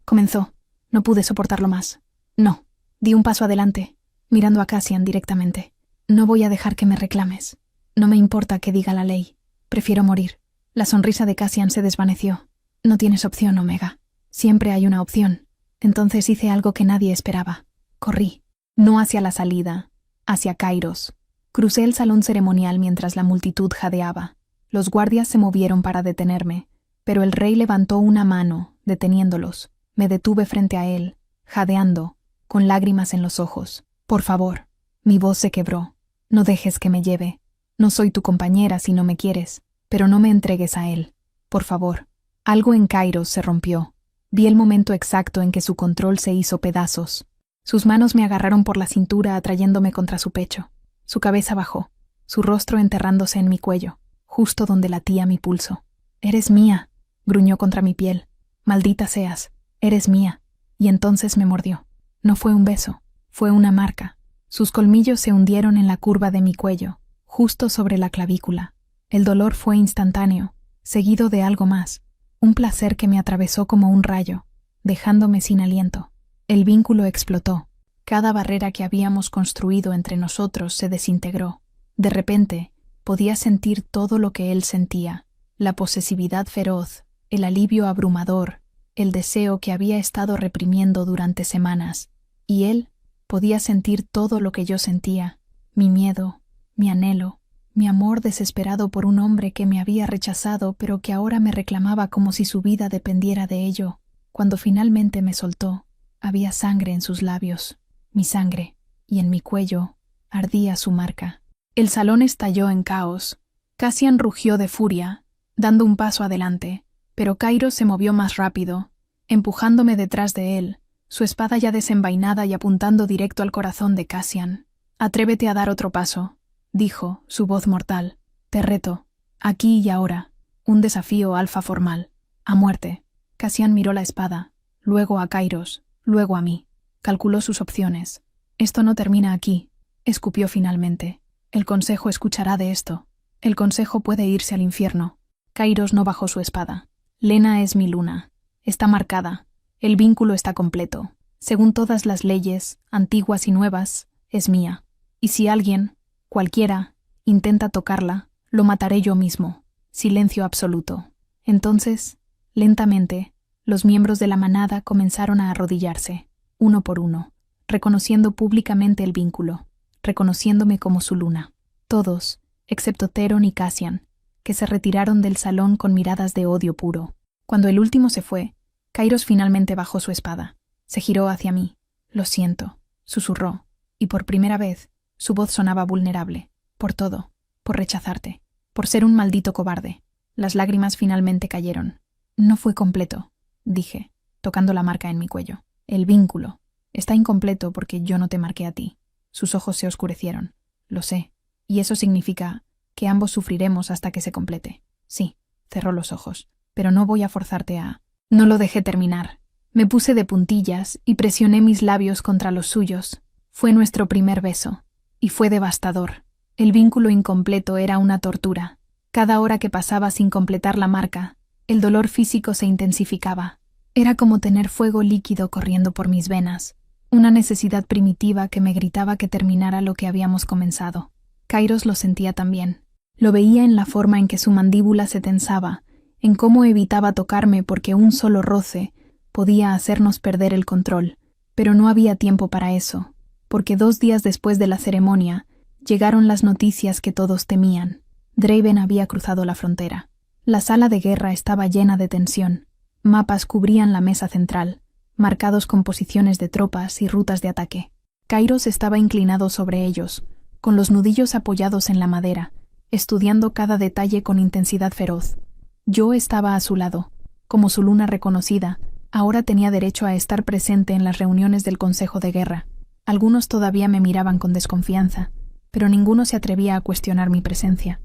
Comenzó. No pude soportarlo más. No. Di un paso adelante, mirando a Cassian directamente. No voy a dejar que me reclames. No me importa qué diga la ley. Prefiero morir. La sonrisa de Cassian se desvaneció. No tienes opción, Omega. Siempre hay una opción. Entonces hice algo que nadie esperaba. Corrí. No hacia la salida, hacia Kairos. Crucé el salón ceremonial mientras la multitud jadeaba. Los guardias se movieron para detenerme, pero el rey levantó una mano, deteniéndolos. Me detuve frente a él, jadeando, con lágrimas en los ojos. Por favor. Mi voz se quebró. No dejes que me lleve. No soy tu compañera si no me quieres, pero no me entregues a él. Por favor. Algo en Kairos se rompió. Vi el momento exacto en que su control se hizo pedazos. Sus manos me agarraron por la cintura atrayéndome contra su pecho. Su cabeza bajó, su rostro enterrándose en mi cuello, justo donde latía mi pulso. «Eres mía», gruñó contra mi piel. «Maldita seas, eres mía». Y entonces me mordió. No fue un beso, fue una marca. Sus colmillos se hundieron en la curva de mi cuello, justo sobre la clavícula. El dolor fue instantáneo, seguido de algo más, un placer que me atravesó como un rayo, dejándome sin aliento. El vínculo explotó. Cada barrera que habíamos construido entre nosotros se desintegró. De repente, podía sentir todo lo que él sentía, la posesividad feroz, el alivio abrumador, el deseo que había estado reprimiendo durante semanas. Y él podía sentir todo lo que yo sentía, mi miedo, mi anhelo, mi amor desesperado por un hombre que me había rechazado pero que ahora me reclamaba como si su vida dependiera de ello. Cuando finalmente me soltó, había sangre en sus labios, mi sangre, y en mi cuello ardía su marca. El salón estalló en caos. Cassian rugió de furia, dando un paso adelante, pero Kairos se movió más rápido, empujándome detrás de él, su espada ya desenvainada y apuntando directo al corazón de Cassian. «Atrévete a dar otro paso», dijo, su voz mortal. «Te reto, aquí y ahora, un desafío alfa formal, a muerte». Cassian miró la espada, luego a Kairos, luego a mí. Calculó sus opciones. «Esto no termina aquí», escupió finalmente. «El consejo escuchará de esto. El consejo puede irse al infierno». Kairos no bajó su espada. «Lena es mi luna. Está marcada. El vínculo está completo. Según todas las leyes, antiguas y nuevas, es mía. Y si alguien, cualquiera, intenta tocarla, lo mataré yo mismo». Silencio absoluto. Entonces, lentamente, los miembros de la manada comenzaron a arrodillarse, uno por uno, reconociendo públicamente el vínculo, reconociéndome como su luna. Todos, excepto Theron y Cassian, que se retiraron del salón con miradas de odio puro. Cuando el último se fue, Kairos finalmente bajó su espada. Se giró hacia mí. «Lo siento», susurró, y por primera vez, su voz sonaba vulnerable. «Por todo, por rechazarte, por ser un maldito cobarde». Las lágrimas finalmente cayeron. «No fue completo», dije, tocando la marca en mi cuello. «El vínculo está incompleto porque yo no te marqué a ti». Sus ojos se oscurecieron. «Lo sé, y eso significa que ambos sufriremos hasta que se complete». «Sí», cerró los ojos, «pero no voy a forzarte a...». No lo dejé terminar. Me puse de puntillas y presioné mis labios contra los suyos. Fue nuestro primer beso, y fue devastador. El vínculo incompleto era una tortura. Cada hora que pasaba sin completar la marca, el dolor físico se intensificaba. Era como tener fuego líquido corriendo por mis venas, una necesidad primitiva que me gritaba que terminara lo que habíamos comenzado. Kairos lo sentía también. Lo veía en la forma en que su mandíbula se tensaba, en cómo evitaba tocarme porque un solo roce podía hacernos perder el control. Pero no había tiempo para eso, porque 2 días después de la ceremonia, llegaron las noticias que todos temían. Draven había cruzado la frontera. La sala de guerra estaba llena de tensión. Mapas cubrían la mesa central, marcados con posiciones de tropas y rutas de ataque. Kairos estaba inclinado sobre ellos, con los nudillos apoyados en la madera, estudiando cada detalle con intensidad feroz. Yo estaba a su lado. Como su luna reconocida, ahora tenía derecho a estar presente en las reuniones del Consejo de Guerra. Algunos todavía me miraban con desconfianza, pero ninguno se atrevía a cuestionar mi presencia.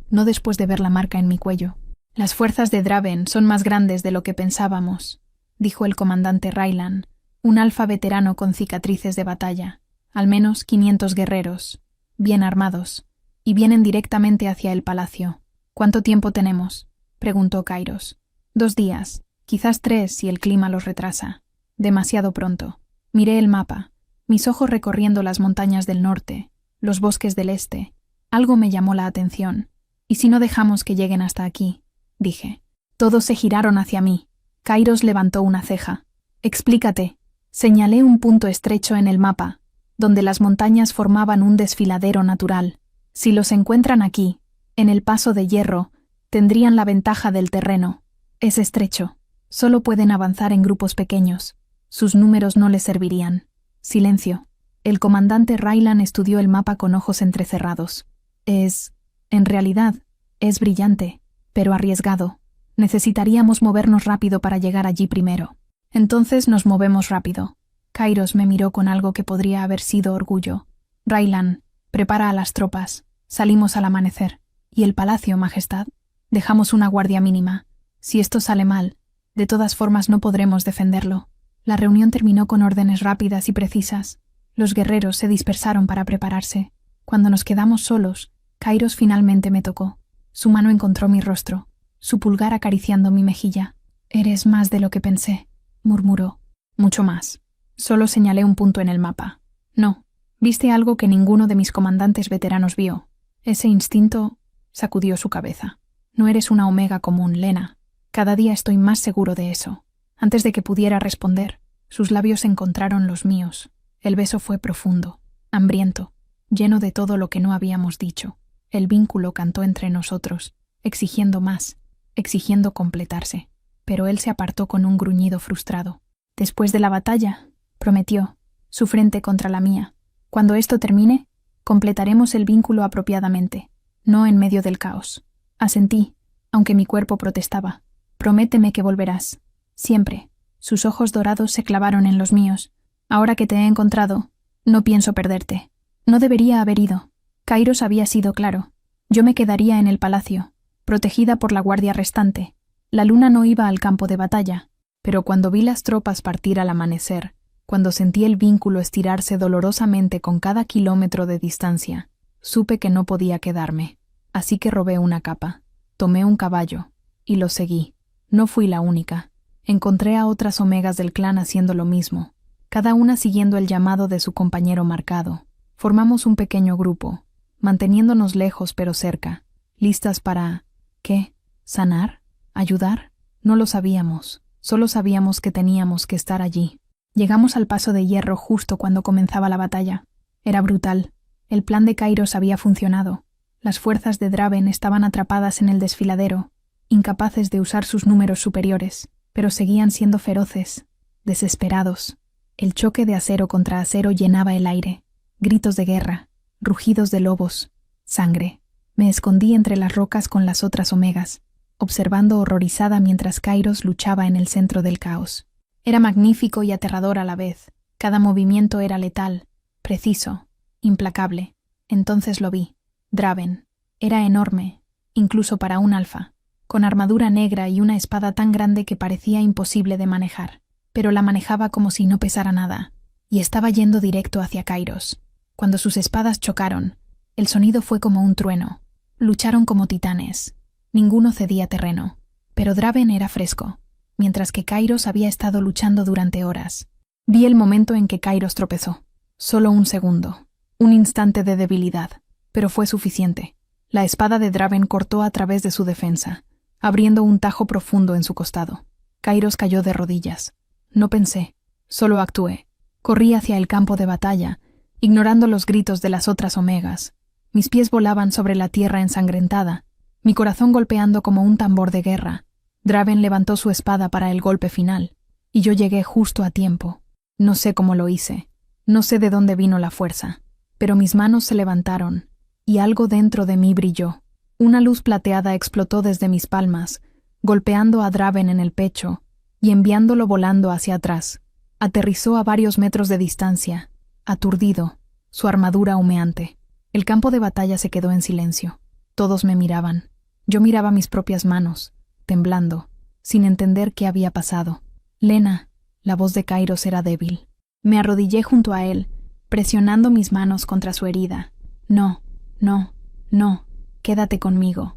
No después de ver la marca en mi cuello. «Las fuerzas de Draven son más grandes de lo que pensábamos», dijo el comandante Raylan, un alfa veterano con cicatrices de batalla. «Al menos 500 guerreros, bien armados, y vienen directamente hacia el palacio». «¿Cuánto tiempo tenemos?», preguntó Kairos. 2 días, quizás 3 si el clima los retrasa. Demasiado pronto. Miré el mapa, mis ojos recorriendo las montañas del norte, los bosques del este. Algo me llamó la atención. «¿Y si no dejamos que lleguen hasta aquí?», dije. Todos se giraron hacia mí. Kairos levantó una ceja. «Explícate». Señalé un punto estrecho en el mapa, donde las montañas formaban un desfiladero natural. «Si los encuentran aquí, en el paso de hierro, tendrían la ventaja del terreno. Es estrecho. Solo pueden avanzar en grupos pequeños. Sus números no les servirían». Silencio. El comandante Raylan estudió el mapa con ojos entrecerrados. En realidad, es brillante, pero arriesgado. Necesitaríamos movernos rápido para llegar allí primero. Entonces nos movemos rápido. Kairos me miró con algo que podría haber sido orgullo. «Raylan, prepara a las tropas. Salimos al amanecer. ¿Y el palacio, Majestad? Dejamos una guardia mínima. Si esto sale mal, de todas formas no podremos defenderlo». La reunión terminó con órdenes rápidas y precisas. Los guerreros se dispersaron para prepararse. Cuando nos quedamos solos, Kairos finalmente me tocó. Su mano encontró mi rostro, su pulgar acariciando mi mejilla. «Eres más de lo que pensé», murmuró. «Mucho más». Solo señalé un punto en el mapa. «No, viste algo que ninguno de mis comandantes veteranos vio. Ese instinto…» sacudió su cabeza. «No eres una omega común, Lena. Cada día estoy más seguro de eso». Antes de que pudiera responder, sus labios encontraron los míos. El beso fue profundo, hambriento, lleno de todo lo que no habíamos dicho. El vínculo cantó entre nosotros, exigiendo más, exigiendo completarse. Pero él se apartó con un gruñido frustrado. «Después de la batalla», prometió, su frente contra la mía, «cuando esto termine, completaremos el vínculo apropiadamente, no en medio del caos». Asentí, aunque mi cuerpo protestaba. «Prométeme que volverás. Siempre». Sus ojos dorados se clavaron en los míos. «Ahora que te he encontrado, no pienso perderte». No debería haber ido. Kairos había sido claro. Yo me quedaría en el palacio, protegida por la guardia restante. La luna no iba al campo de batalla. Pero cuando vi las tropas partir al amanecer, cuando sentí el vínculo estirarse dolorosamente con cada kilómetro de distancia, supe que no podía quedarme. Así que robé una capa, tomé un caballo, y lo seguí. No fui la única. Encontré a otras omegas del clan haciendo lo mismo, cada una siguiendo el llamado de su compañero marcado. Formamos un pequeño grupo, manteniéndonos lejos pero cerca, listas para… ¿qué? ¿Sanar? ¿Ayudar? No lo sabíamos, solo sabíamos que teníamos que estar allí. Llegamos al paso de hierro justo cuando comenzaba la batalla. Era brutal. El plan de Kairos había funcionado. Las fuerzas de Draven estaban atrapadas en el desfiladero, incapaces de usar sus números superiores, pero seguían siendo feroces, desesperados. El choque de acero contra acero llenaba el aire. Gritos de guerra, rugidos de lobos, sangre. Me escondí entre las rocas con las otras omegas, observando horrorizada mientras Kairos luchaba en el centro del caos. Era magnífico y aterrador a la vez. Cada movimiento era letal, preciso, implacable. Entonces lo vi. Draven. Era enorme, incluso para un alfa, con armadura negra y una espada tan grande que parecía imposible de manejar. Pero la manejaba como si no pesara nada, y estaba yendo directo hacia Kairos. Cuando sus espadas chocaron, el sonido fue como un trueno. Lucharon como titanes. Ninguno cedía terreno. Pero Draven era fresco, mientras que Kairos había estado luchando durante horas. Vi el momento en que Kairos tropezó. Solo un segundo. Un instante de debilidad. Pero fue suficiente. La espada de Draven cortó a través de su defensa, abriendo un tajo profundo en su costado. Kairos cayó de rodillas. No pensé, solo actué. Corrí hacia el campo de batalla, ignorando los gritos de las otras omegas. Mis pies volaban sobre la tierra ensangrentada, mi corazón golpeando como un tambor de guerra. Draven levantó su espada para el golpe final, y yo llegué justo a tiempo. No sé cómo lo hice, no sé de dónde vino la fuerza, pero mis manos se levantaron, y algo dentro de mí brilló. Una luz plateada explotó desde mis palmas, golpeando a Draven en el pecho y enviándolo volando hacia atrás. Aterrizó a varios metros de distancia, aturdido, su armadura humeante. El campo de batalla se quedó en silencio. Todos me miraban. Yo miraba mis propias manos, temblando, sin entender qué había pasado. Lena, la voz de Kairos era débil. Me arrodillé junto a él, presionando mis manos contra su herida. No, no, no, quédate conmigo.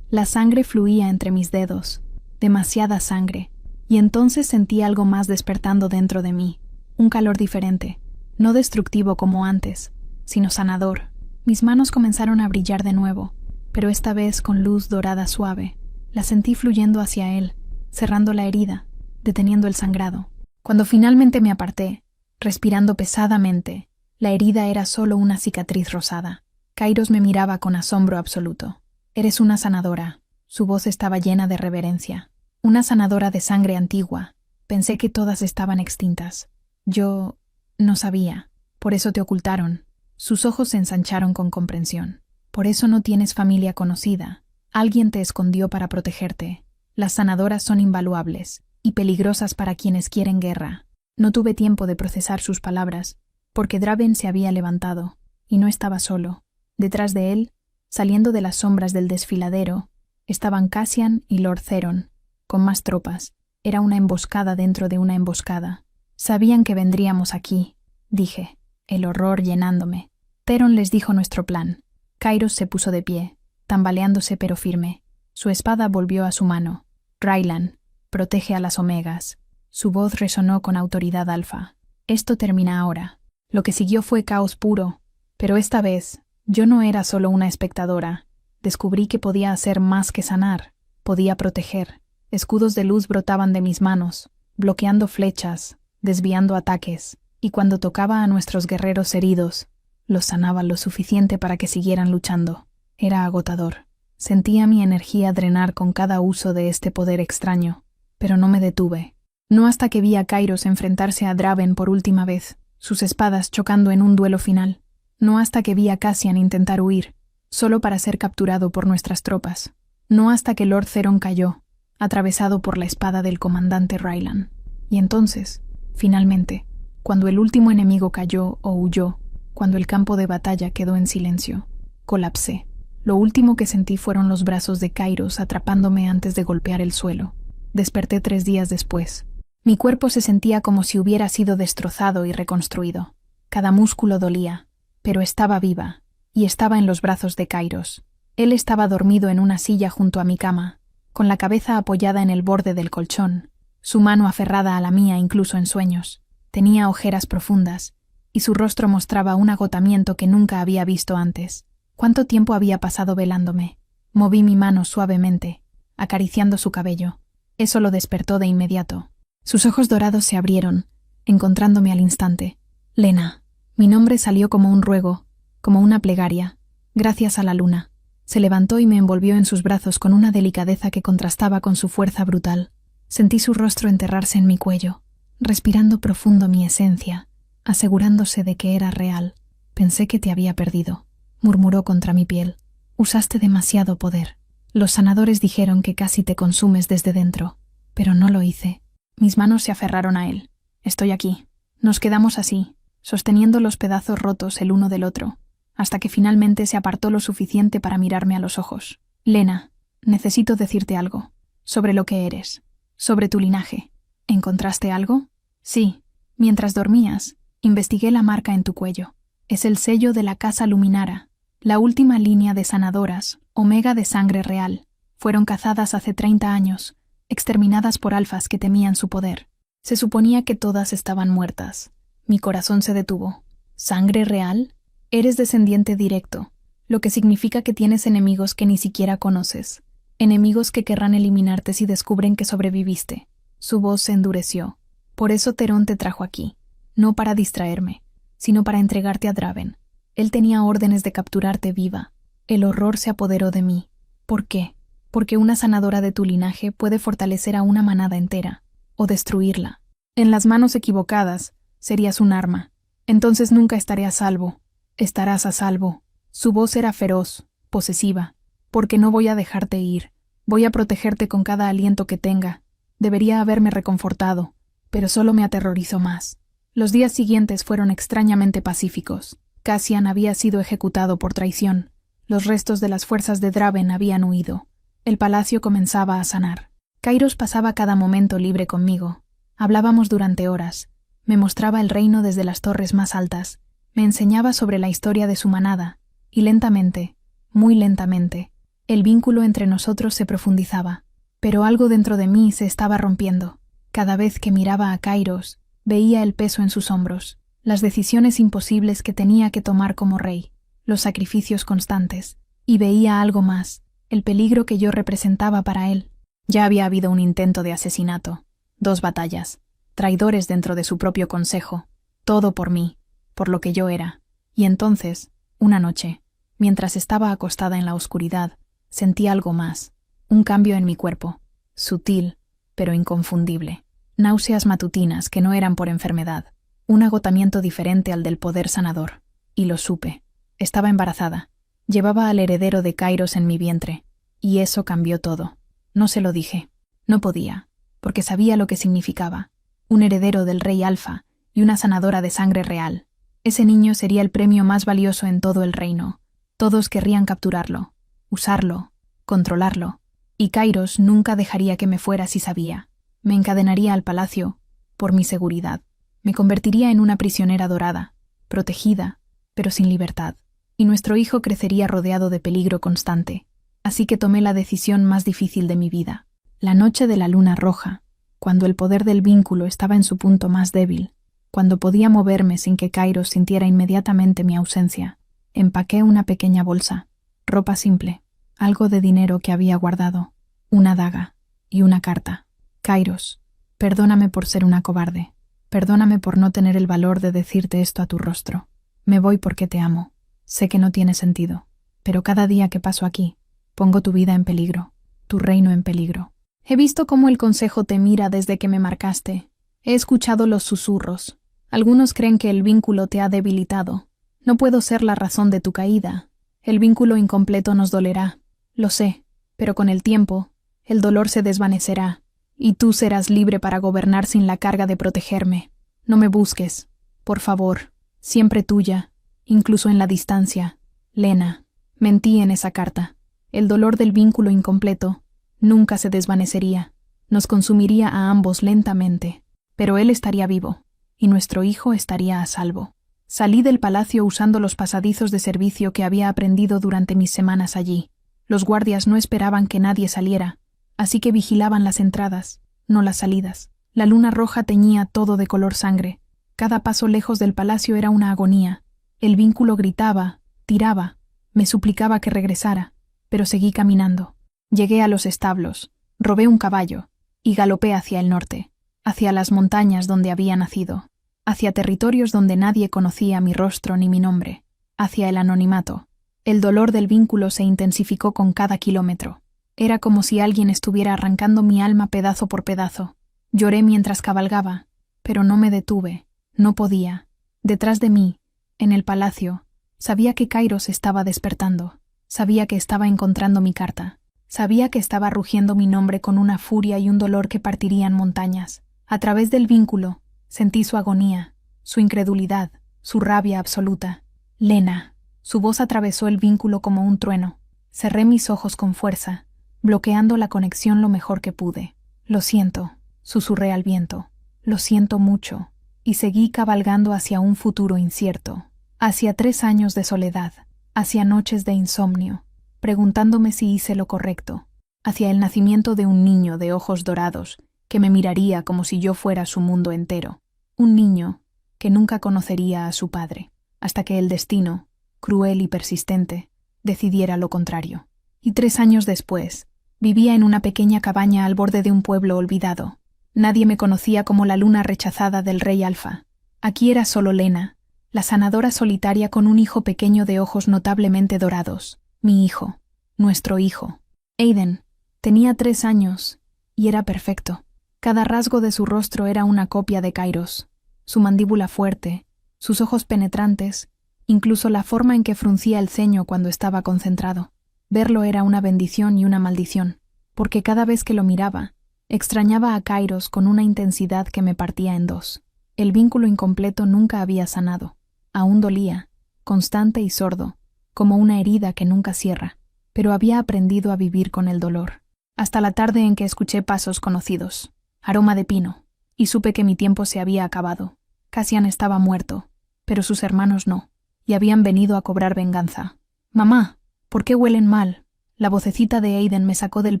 La sangre fluía entre mis dedos, demasiada sangre, y entonces sentí algo más despertando dentro de mí, un calor diferente, no destructivo como antes, sino sanador. Mis manos comenzaron a brillar de nuevo, pero esta vez con luz dorada suave. La sentí fluyendo hacia él, cerrando la herida, deteniendo el sangrado. Cuando finalmente me aparté, respirando pesadamente, la herida era solo una cicatriz rosada. Kairos me miraba con asombro absoluto. Eres una sanadora. Su voz estaba llena de reverencia. Una sanadora de sangre antigua. Pensé que todas estaban extintas. Yo no sabía. Por eso te ocultaron. Sus ojos se ensancharon con comprensión. Por eso no tienes familia conocida. Alguien te escondió para protegerte. Las sanadoras son invaluables y peligrosas para quienes quieren guerra. No tuve tiempo de procesar sus palabras, porque Draven se había levantado, y no estaba solo. Detrás de él, saliendo de las sombras del desfiladero, estaban Cassian y Lord Theron, con más tropas. Era una emboscada dentro de una emboscada. Sabían que vendríamos aquí, dije, el horror llenándome. Theron les dijo nuestro plan. Kairos se puso de pie, tambaleándose pero firme. Su espada volvió a su mano. Raylan, protege a las Omegas. Su voz resonó con autoridad alfa. Esto termina ahora. Lo que siguió fue caos puro, pero esta vez yo no era solo una espectadora. Descubrí que podía hacer más que sanar. Podía proteger. Escudos de luz brotaban de mis manos, bloqueando flechas, desviando ataques, y cuando tocaba a nuestros guerreros heridos, los sanaba lo suficiente para que siguieran luchando. Era agotador. Sentía mi energía drenar con cada uso de este poder extraño, pero no me detuve. No hasta que vi a Kairos enfrentarse a Draven por última vez, sus espadas chocando en un duelo final. No hasta que vi a Cassian intentar huir, solo para ser capturado por nuestras tropas. No hasta que Lord Theron cayó, atravesado por la espada del comandante Raylan. Y entonces, finalmente, cuando el último enemigo cayó o huyó, cuando el campo de batalla quedó en silencio, colapsé. Lo último que sentí fueron los brazos de Kairos atrapándome antes de golpear el suelo. Desperté 3 días después. Mi cuerpo se sentía como si hubiera sido destrozado y reconstruido. Cada músculo dolía, pero estaba viva, y estaba en los brazos de Kairos. Él estaba dormido en una silla junto a mi cama, con la cabeza apoyada en el borde del colchón, su mano aferrada a la mía incluso en sueños. Tenía ojeras profundas, y su rostro mostraba un agotamiento que nunca había visto antes. ¿Cuánto tiempo había pasado velándome? Moví mi mano suavemente, acariciando su cabello. Eso lo despertó de inmediato. Sus ojos dorados se abrieron, encontrándome al instante. Lena. Mi nombre salió como un ruego, como una plegaria, gracias a la luna. Se levantó y me envolvió en sus brazos con una delicadeza que contrastaba con su fuerza brutal. Sentí su rostro enterrarse en mi cuello, respirando profundo mi esencia, asegurándose de que era real. Pensé que te había perdido, murmuró contra mi piel. Usaste demasiado poder. Los sanadores dijeron que casi te consumes desde dentro, pero no lo hice. Mis manos se aferraron a él. Estoy aquí. Nos quedamos así, sosteniendo los pedazos rotos el uno del otro, hasta que finalmente se apartó lo suficiente para mirarme a los ojos. Lena, necesito decirte algo, sobre lo que eres, sobre tu linaje. ¿Encontraste algo? Sí. Mientras dormías, investigué la marca en tu cuello. Es el sello de la Casa Luminara, la última línea de sanadoras, Omega de sangre real. Fueron cazadas hace 30 años, exterminadas por alfas que temían su poder. Se suponía que todas estaban muertas. Mi corazón se detuvo. ¿Sangre real? Eres descendiente directo, lo que significa que tienes enemigos que ni siquiera conoces. Enemigos que querrán eliminarte si descubren que sobreviviste. Su voz se endureció. Por eso Theron te trajo aquí, no para distraerme, sino para entregarte a Draven. Él tenía órdenes de capturarte viva. El horror se apoderó de mí. ¿Por qué? Porque una sanadora de tu linaje puede fortalecer a una manada entera, o destruirla. En las manos equivocadas, serías un arma. Entonces nunca estaré a salvo. Estarás a salvo. Su voz era feroz, posesiva. «Porque no voy a dejarte ir. Voy a protegerte con cada aliento que tenga». Debería haberme reconfortado, pero solo me aterrorizó más. Los días siguientes fueron extrañamente pacíficos. Cassian había sido ejecutado por traición. Los restos de las fuerzas de Draven habían huido. El palacio comenzaba a sanar. Kairos pasaba cada momento libre conmigo. Hablábamos durante horas. Me mostraba el reino desde las torres más altas. Me enseñaba sobre la historia de su manada. Y lentamente, muy lentamente, el vínculo entre nosotros se profundizaba. Pero algo dentro de mí se estaba rompiendo. Cada vez que miraba a Kairos, veía el peso en sus hombros, las decisiones imposibles que tenía que tomar como rey, los sacrificios constantes, y veía algo más, el peligro que yo representaba para él. Ya había habido un intento de asesinato, 2 batallas, traidores dentro de su propio consejo, todo por mí, por lo que yo era. Y entonces, una noche, mientras estaba acostada en la oscuridad, sentí algo más, un cambio en mi cuerpo, sutil, pero inconfundible. Náuseas matutinas que no eran por enfermedad, un agotamiento diferente al del poder sanador. Y lo supe. Estaba embarazada. Llevaba al heredero de Kairos en mi vientre. Y eso cambió todo. No se lo dije. No podía, porque sabía lo que significaba. Un heredero del rey Alfa y una sanadora de sangre real. Ese niño sería el premio más valioso en todo el reino. Todos querrían capturarlo, usarlo, controlarlo. Y Kairos nunca dejaría que me fuera si sabía. Me encadenaría al palacio, por mi seguridad. Me convertiría en una prisionera dorada, protegida, pero sin libertad. Y nuestro hijo crecería rodeado de peligro constante. Así que tomé la decisión más difícil de mi vida. La noche de la luna roja, cuando el poder del vínculo estaba en su punto más débil, cuando podía moverme sin que Kairos sintiera inmediatamente mi ausencia, empaqué una pequeña bolsa, ropa simple, algo de dinero que había guardado, una daga y una carta. Kairos, perdóname por ser una cobarde. Perdóname por no tener el valor de decirte esto a tu rostro. Me voy porque te amo. Sé que no tiene sentido, pero cada día que paso aquí, pongo tu vida en peligro, tu reino en peligro. He visto cómo el consejo te mira desde que me marcaste. He escuchado los susurros. Algunos creen que el vínculo te ha debilitado. No puedo ser la razón de tu caída. El vínculo incompleto nos dolerá. Lo sé, pero con el tiempo, el dolor se desvanecerá, y tú serás libre para gobernar sin la carga de protegerme. No me busques, por favor, siempre tuya, incluso en la distancia. Lena, mentí en esa carta. El dolor del vínculo incompleto nunca se desvanecería. Nos consumiría a ambos lentamente, pero él estaría vivo, y nuestro hijo estaría a salvo. Salí del palacio usando los pasadizos de servicio que había aprendido durante mis semanas allí. Los guardias no esperaban que nadie saliera, así que vigilaban las entradas, no las salidas. La luna roja teñía todo de color sangre. Cada paso lejos del palacio era una agonía. El vínculo gritaba, tiraba, me suplicaba que regresara, pero seguí caminando. Llegué a los establos, robé un caballo y galopé hacia el norte, hacia las montañas donde había nacido, hacia territorios donde nadie conocía mi rostro ni mi nombre, hacia el anonimato. El dolor del vínculo se intensificó con cada kilómetro. Era como si alguien estuviera arrancando mi alma pedazo por pedazo. Lloré mientras cabalgaba, pero no me detuve, no podía. Detrás de mí, en el palacio, sabía que Kairos estaba despertando, sabía que estaba encontrando mi carta, sabía que estaba rugiendo mi nombre con una furia y un dolor que partirían montañas. A través del vínculo, sentí su agonía, su incredulidad, su rabia absoluta. Lena. Su voz atravesó el vínculo como un trueno. Cerré mis ojos con fuerza, bloqueando la conexión lo mejor que pude. Lo siento, susurré al viento. Lo siento mucho. Y seguí cabalgando hacia un futuro incierto, hacia 3 años de soledad, hacia noches de insomnio, preguntándome si hice lo correcto, hacia el nacimiento de un niño de ojos dorados que me miraría como si yo fuera su mundo entero. Un niño que nunca conocería a su padre, hasta que el destino, cruel y persistente, decidiera lo contrario. Y 3 años después, vivía en una pequeña cabaña al borde de un pueblo olvidado. Nadie me conocía como la luna rechazada del rey Alfa. Aquí era solo Lena, la sanadora solitaria con un hijo pequeño de ojos notablemente dorados. Mi hijo, nuestro hijo. Aiden, tenía 3 años, y era perfecto. Cada rasgo de su rostro era una copia de Kairos. Su mandíbula fuerte, sus ojos penetrantes, incluso la forma en que fruncía el ceño cuando estaba concentrado. Verlo era una bendición y una maldición, porque cada vez que lo miraba, extrañaba a Kairos con una intensidad que me partía en dos. El vínculo incompleto nunca había sanado. Aún dolía, constante y sordo, como una herida que nunca cierra, pero había aprendido a vivir con el dolor. Hasta la tarde en que escuché pasos conocidos, aroma de pino, y supe que mi tiempo se había acabado. Cassian estaba muerto, pero sus hermanos no, y habían venido a cobrar venganza. «Mamá, ¿por qué huelen mal?» La vocecita de Aiden me sacó del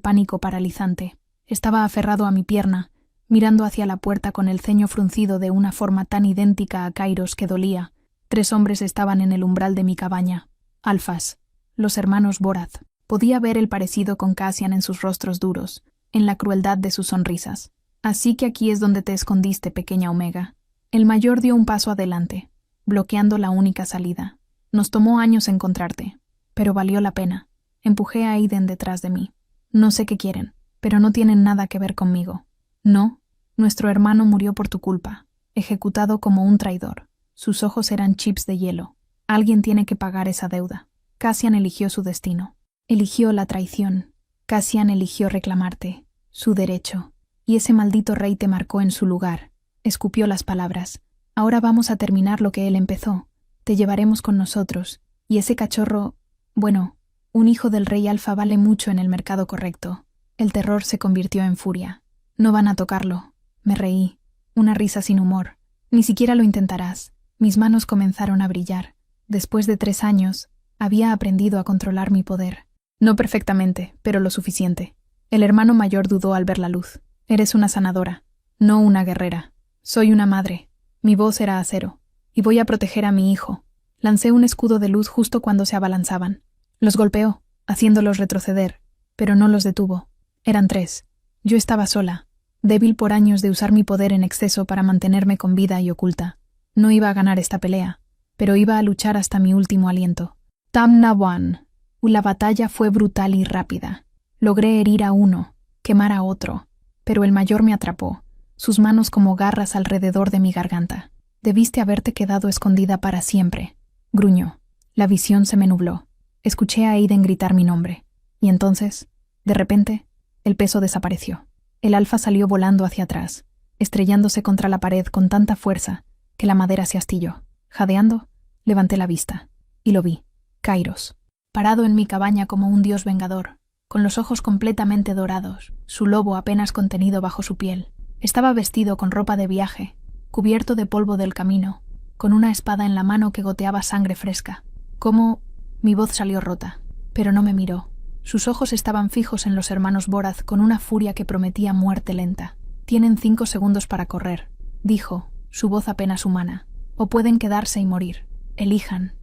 pánico paralizante. Estaba aferrado a mi pierna, mirando hacia la puerta con el ceño fruncido de una forma tan idéntica a Kairos que dolía. 3 hombres estaban en el umbral de mi cabaña. Alfas, los hermanos Borath. Podía ver el parecido con Cassian en sus rostros duros, en la crueldad de sus sonrisas. «Así que aquí es donde te escondiste, pequeña Omega». El mayor dio un paso adelante, bloqueando la única salida. «Nos tomó años encontrarte, pero valió la pena». Empujé a Aiden detrás de mí. «No sé qué quieren, pero no tienen nada que ver conmigo». «No, nuestro hermano murió por tu culpa, ejecutado como un traidor. Sus ojos eran chips de hielo. Alguien tiene que pagar esa deuda». Cassian eligió su destino. Eligió la traición. Cassian eligió reclamarte, su derecho. Y ese maldito rey te marcó en su lugar. Escupió las palabras. «Ahora vamos a terminar lo que él empezó. Te llevaremos con nosotros. Y ese cachorro... Bueno, un hijo del rey Alfa vale mucho en el mercado correcto». El terror se convirtió en furia. «No van a tocarlo». Me reí. Una risa sin humor. «Ni siquiera lo intentarás». Mis manos comenzaron a brillar. Después de 3 años, había aprendido a controlar mi poder. No perfectamente, pero lo suficiente. El hermano mayor dudó al ver la luz. «Eres una sanadora, no una guerrera. Soy una madre». Mi voz era acero. «Y voy a proteger a mi hijo». Lancé un escudo de luz justo cuando se abalanzaban. Los golpeó, haciéndolos retroceder, pero no los detuvo. Eran 3. Yo estaba sola, débil por años de usar mi poder en exceso para mantenerme con vida y oculta. No iba a ganar esta pelea, pero iba a luchar hasta mi último aliento. Tamnawan. La batalla fue brutal y rápida. Logré herir a uno, quemar a otro, pero el mayor me atrapó, sus manos como garras alrededor de mi garganta. «Debiste haberte quedado escondida para siempre», gruñó. La visión se me nubló. Escuché a Aiden gritar mi nombre. Y entonces, de repente, el peso desapareció. El alfa salió volando hacia atrás, estrellándose contra la pared con tanta fuerza que la madera se astilló. Jadeando, levanté la vista. Y lo vi. Kairos. Parado en mi cabaña como un dios vengador, con los ojos completamente dorados, su lobo apenas contenido bajo su piel. Estaba vestido con ropa de viaje, cubierto de polvo del camino, con una espada en la mano que goteaba sangre fresca. Mi voz salió rota, pero no me miró. Sus ojos estaban fijos en los hermanos Borath con una furia que prometía muerte lenta. «Tienen 5 segundos para correr», dijo, su voz apenas humana. «O pueden quedarse y morir. Elijan».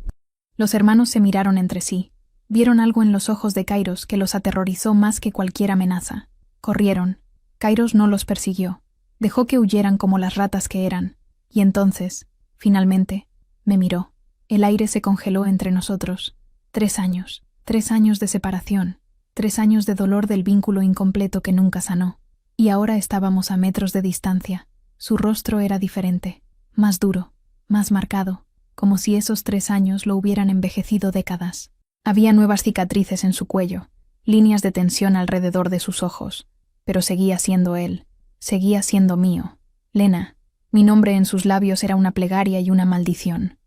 Los hermanos se miraron entre sí. Vieron algo en los ojos de Kairos que los aterrorizó más que cualquier amenaza. Corrieron. Kairos no los persiguió. Dejó que huyeran como las ratas que eran. Y entonces, finalmente, me miró. El aire se congeló entre nosotros. 3 años. 3 años de separación. 3 años de dolor del vínculo incompleto que nunca sanó. Y ahora estábamos a metros de distancia. Su rostro era diferente. Más duro. Más marcado. Como si esos 3 años lo hubieran envejecido décadas. Había nuevas cicatrices en su cuello. Líneas de tensión alrededor de sus ojos. Pero seguía siendo él. Seguía siendo mío. Lena. Mi nombre en sus labios era una plegaria y una maldición.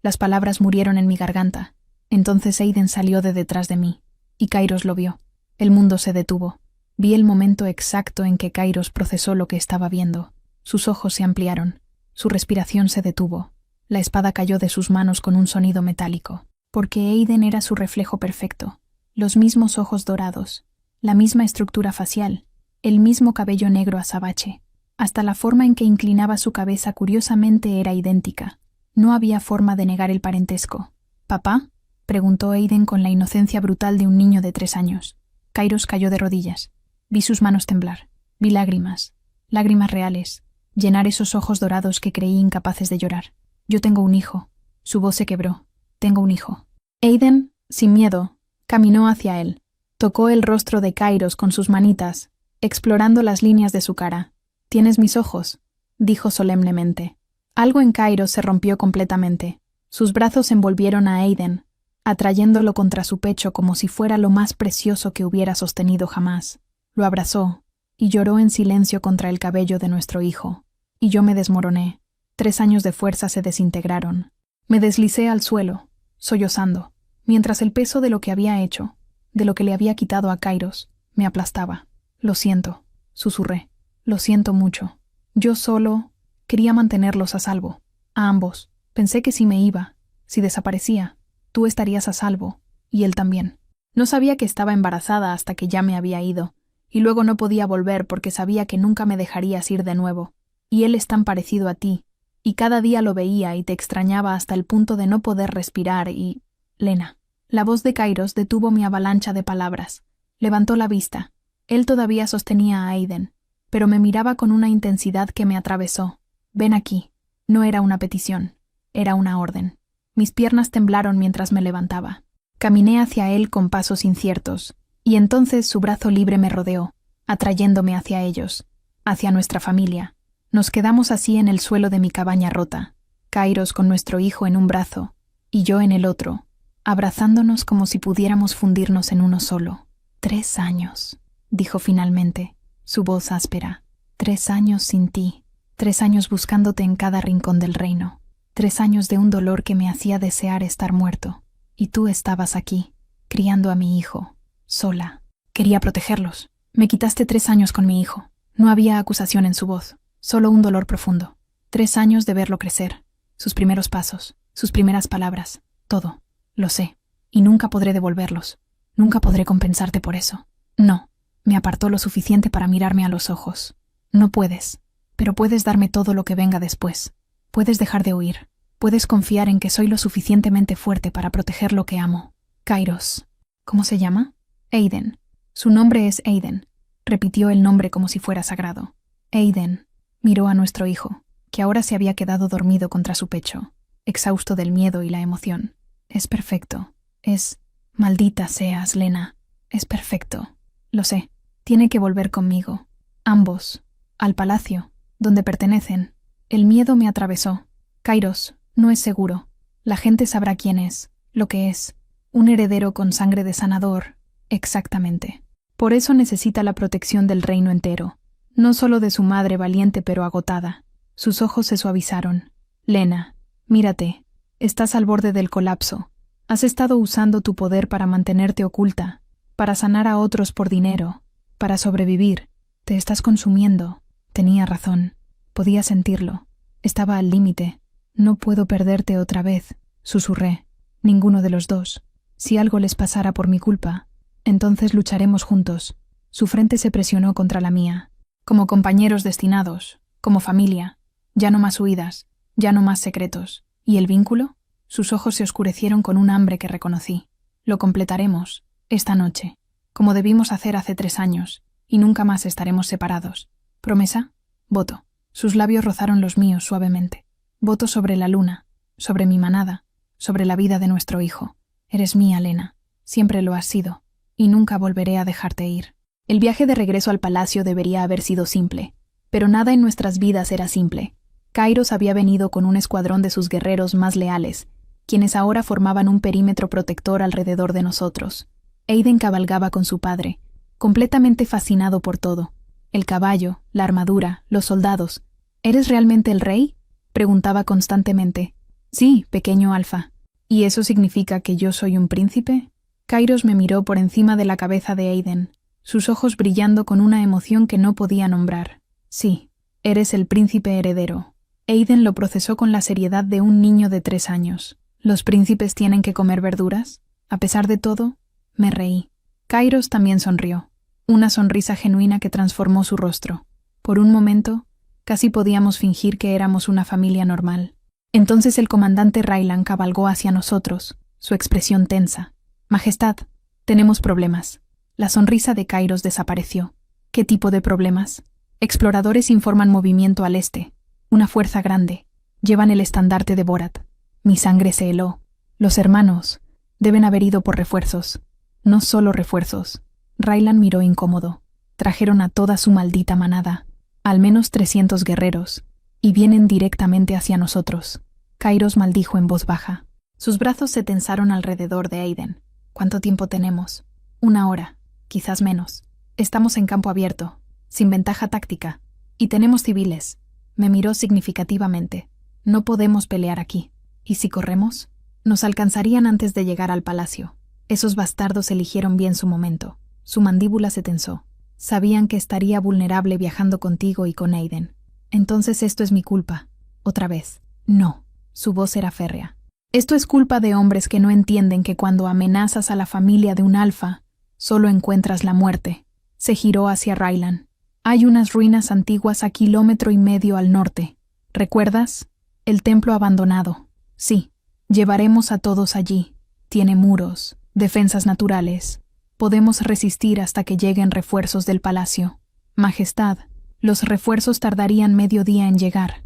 Las palabras murieron en mi garganta. Entonces Aiden salió de detrás de mí. Y Kairos lo vio. El mundo se detuvo. Vi el momento exacto en que Kairos procesó lo que estaba viendo. Sus ojos se ampliaron. Su respiración se detuvo. La espada cayó de sus manos con un sonido metálico. Porque Aiden era su reflejo perfecto. Los mismos ojos dorados. La misma estructura facial. El mismo cabello negro azabache. Hasta la forma en que inclinaba su cabeza curiosamente era idéntica. No había forma de negar el parentesco. «¿Papá?», preguntó Aiden con la inocencia brutal de un niño de 3 años. Kairos cayó de rodillas. Vi sus manos temblar. Vi lágrimas. Lágrimas reales. Llenar esos ojos dorados que creí incapaces de llorar. «Yo tengo un hijo». Su voz se quebró. «Tengo un hijo». Aiden, sin miedo, caminó hacia él. Tocó el rostro de Kairos con sus manitas, explorando las líneas de su cara. «¿Tienes mis ojos?», dijo solemnemente. Algo en Kairos se rompió completamente. Sus brazos envolvieron a Aiden, atrayéndolo contra su pecho como si fuera lo más precioso que hubiera sostenido jamás. Lo abrazó y lloró en silencio contra el cabello de nuestro hijo. Y yo me desmoroné. 3 años de fuerza se desintegraron. Me deslicé al suelo, sollozando, mientras el peso de lo que había hecho, de lo que le había quitado a Kairos, me aplastaba. Lo siento, susurré. Lo siento mucho. Yo solo quería mantenerlos a salvo. A ambos. Pensé que si me iba, si desaparecía, tú estarías a salvo, y él también. No sabía que estaba embarazada hasta que ya me había ido, y luego no podía volver porque sabía que nunca me dejarías ir de nuevo. Y él es tan parecido a ti, y cada día lo veía y te extrañaba hasta el punto de no poder respirar y... Lena. La voz de Kairos detuvo mi avalancha de palabras. Levantó la vista. Él todavía sostenía a Aiden, pero me miraba con una intensidad que me atravesó. Ven aquí. No era una petición, era una orden. Mis piernas temblaron mientras me levantaba. Caminé hacia él con pasos inciertos, y entonces su brazo libre me rodeó, atrayéndome hacia ellos, hacia nuestra familia. Nos quedamos así en el suelo de mi cabaña rota, Kairos con nuestro hijo en un brazo, y yo en el otro, abrazándonos como si pudiéramos fundirnos en uno solo. 3 años, dijo finalmente, su voz áspera. 3 años sin ti, 3 años buscándote en cada rincón del reino, 3 años de un dolor que me hacía desear estar muerto, y tú estabas aquí, criando a mi hijo, sola. Quería protegerlos. Me quitaste 3 años con mi hijo. No había acusación en su voz, solo un dolor profundo. 3 años de verlo crecer, sus primeros pasos, sus primeras palabras, todo. Lo sé, y nunca podré devolverlos. Nunca podré compensarte por eso. No, me apartó lo suficiente para mirarme a los ojos. No puedes, pero puedes darme todo lo que venga después. Puedes dejar de huir. Puedes confiar en que soy lo suficientemente fuerte para proteger lo que amo. Kairos. ¿Cómo se llama? Aiden. Su nombre es Aiden. Repitió el nombre como si fuera sagrado. Aiden. Miró a nuestro hijo, que ahora se había quedado dormido contra su pecho, exhausto del miedo y la emoción. Es perfecto. Es... Maldita seas, Lena. Es perfecto. Lo sé. Tiene que volver conmigo. Ambos. Al palacio, donde pertenecen. El miedo me atravesó. Kairos, no es seguro. La gente sabrá quién es, lo que es. Un heredero con sangre de sanador. Exactamente. Por eso necesita la protección del reino entero. No solo de su madre valiente pero agotada. Sus ojos se suavizaron. Lena, mírate. Estás al borde del colapso. Has estado usando tu poder para mantenerte oculta, para sanar a otros por dinero, para sobrevivir. Te estás consumiendo. Tenía razón. Podía sentirlo. Estaba al límite. No puedo perderte otra vez, susurré. Ninguno de los dos. Si algo les pasara por mi culpa, entonces lucharemos juntos. Su frente se presionó contra la mía. Como compañeros destinados, como familia. Ya no más huidas, ya no más secretos. ¿Y el vínculo? Sus ojos se oscurecieron con un hambre que reconocí. Lo completaremos, esta noche, como debimos hacer hace 3 años, y nunca más estaremos separados. ¿Promesa? Voto. Sus labios rozaron los míos suavemente. Voto sobre la luna, sobre mi manada, sobre la vida de nuestro hijo. Eres mía, Lena. Siempre lo has sido, y nunca volveré a dejarte ir. El viaje de regreso al palacio debería haber sido simple, pero nada en nuestras vidas era simple. Kairos había venido con un escuadrón de sus guerreros más leales, quienes ahora formaban un perímetro protector alrededor de nosotros. Aiden cabalgaba con su padre, completamente fascinado por todo. El caballo, la armadura, los soldados. ¿Eres realmente el rey?, preguntaba constantemente. Sí, pequeño Alfa. ¿Y eso significa que yo soy un príncipe? Kairos me miró por encima de la cabeza de Aiden, sus ojos brillando con una emoción que no podía nombrar. Sí, eres el príncipe heredero. Aiden lo procesó con la seriedad de un niño de 3 años. ¿Los príncipes tienen que comer verduras? A pesar de todo, me reí. Kairos también sonrió, una sonrisa genuina que transformó su rostro. Por un momento, casi podíamos fingir que éramos una familia normal. Entonces el comandante Raylan cabalgó hacia nosotros, su expresión tensa. Majestad, tenemos problemas. La sonrisa de Kairos desapareció. ¿Qué tipo de problemas? Exploradores informan movimiento al este. Una fuerza grande. Llevan el estandarte de Borat. Mi sangre se heló. Los hermanos deben haber ido por refuerzos. No solo refuerzos. Raylan miró incómodo. Trajeron a toda su maldita manada. Al menos 300 guerreros. Y vienen directamente hacia nosotros. Kairos maldijo en voz baja. Sus brazos se tensaron alrededor de Aiden. ¿Cuánto tiempo tenemos? 1 hora, quizás menos. Estamos en campo abierto, sin ventaja táctica. Y tenemos civiles. Me miró significativamente. No podemos pelear aquí. ¿Y si corremos? Nos alcanzarían antes de llegar al palacio. Esos bastardos eligieron bien su momento. Su mandíbula se tensó. Sabían que estaría vulnerable viajando contigo y con Aiden. Entonces esto es mi culpa. Otra vez. No. Su voz era férrea. Esto es culpa de hombres que no entienden que cuando amenazas a la familia de un alfa, solo encuentras la muerte. Se giró hacia Rylan. Hay unas ruinas antiguas a 1,5 kilómetros al norte. ¿Recuerdas? El templo abandonado. Sí. Llevaremos a todos allí. Tiene muros, defensas naturales. Podemos resistir hasta que lleguen refuerzos del palacio. Majestad, los refuerzos tardarían 1/2 día en llegar.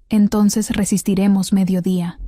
Entonces resistiremos 1/2 día.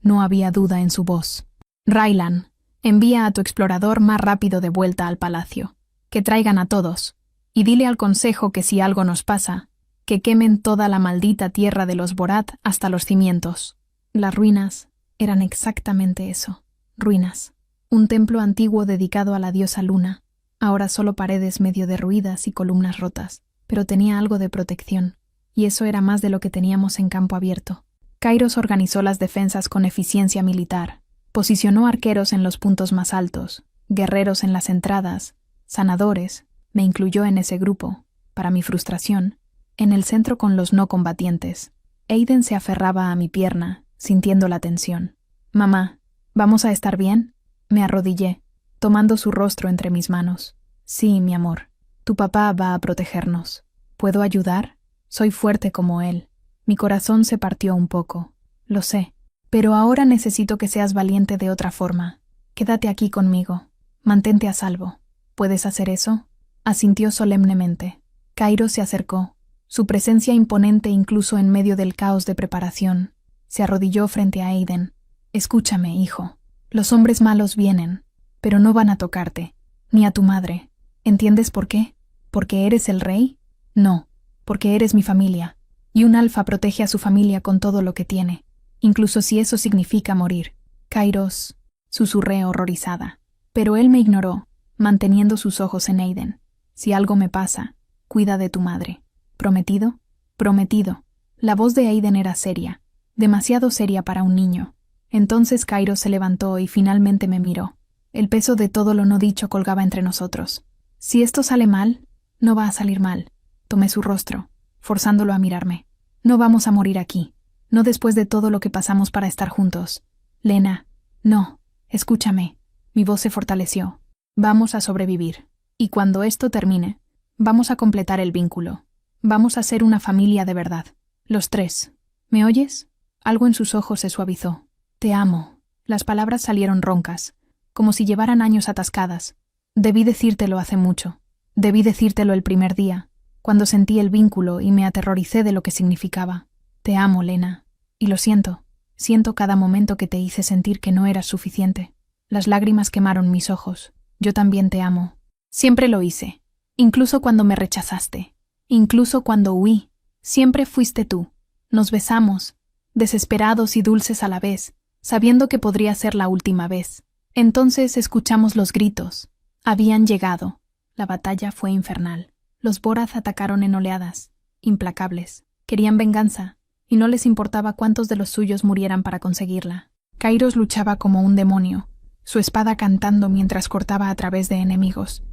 No había duda en su voz. Rylan, envía a tu explorador más rápido de vuelta al palacio. Que traigan a todos. Y dile al consejo que si algo nos pasa, que quemen toda la maldita tierra de los Borat hasta los cimientos. Las ruinas eran exactamente eso. Ruinas. Un templo antiguo dedicado a la diosa Luna. Ahora solo paredes medio derruidas y columnas rotas. Pero tenía algo de protección. Y eso era más de lo que teníamos en campo abierto. Kairos organizó las defensas con eficiencia militar. Posicionó arqueros en los puntos más altos, guerreros en las entradas, sanadores, me incluyó en ese grupo, para mi frustración, en el centro con los no combatientes. Aiden se aferraba a mi pierna, sintiendo la tensión. «Mamá, ¿vamos a estar bien?» Me arrodillé, tomando su rostro entre mis manos. «Sí, mi amor, tu papá va a protegernos. ¿Puedo ayudar? Soy fuerte como él. Mi corazón se partió un poco. Lo sé. Pero ahora necesito que seas valiente de otra forma. Quédate aquí conmigo. Mantente a salvo. ¿Puedes hacer eso?» Asintió solemnemente. Kairos se acercó, su presencia imponente incluso en medio del caos de preparación. Se arrodilló frente a Aiden. «Escúchame, hijo. Los hombres malos vienen, pero no van a tocarte, ni a tu madre. ¿Entiendes por qué? ¿Porque eres el rey? No, porque eres mi familia. Y un alfa protege a su familia con todo lo que tiene, incluso si eso significa morir». «Kairos», susurré horrorizada. Pero él me ignoró, manteniendo sus ojos en Aiden. «Si algo me pasa, cuida de tu madre. ¿Prometido?» «Prometido». La voz de Aiden era seria, demasiado seria para un niño. Entonces Kairos se levantó y finalmente me miró. El peso de todo lo no dicho colgaba entre nosotros. «Si esto sale mal, no va a salir mal». Tomé su rostro, forzándolo a mirarme. «No vamos a morir aquí. No después de todo lo que pasamos para estar juntos. Lena, no. Escúchame». Mi voz se fortaleció. «Vamos a sobrevivir. Y cuando esto termine, vamos a completar el vínculo. Vamos a ser una familia de verdad. Los 3. ¿Me oyes?» Algo en sus ojos se suavizó. «Te amo». Las palabras salieron roncas, como si llevaran años atascadas. Debí decírtelo hace mucho. Debí decírtelo el primer día, cuando sentí el vínculo y me aterroricé de lo que significaba. «Te amo, Lena. Y lo siento. Siento cada momento que te hice sentir que no eras suficiente». Las lágrimas quemaron mis ojos. «Yo también te amo. Siempre lo hice. Incluso cuando me rechazaste. Incluso cuando huí. Siempre fuiste tú. Nos besamos, desesperados y dulces a la vez, sabiendo que podría ser la última vez. Entonces escuchamos los gritos. Habían llegado. La batalla fue infernal. Los Borath atacaron en oleadas, implacables. Querían venganza, y no les importaba cuántos de los suyos murieran para conseguirla. Kairos luchaba como un demonio, su espada cantando mientras cortaba a través de enemigos.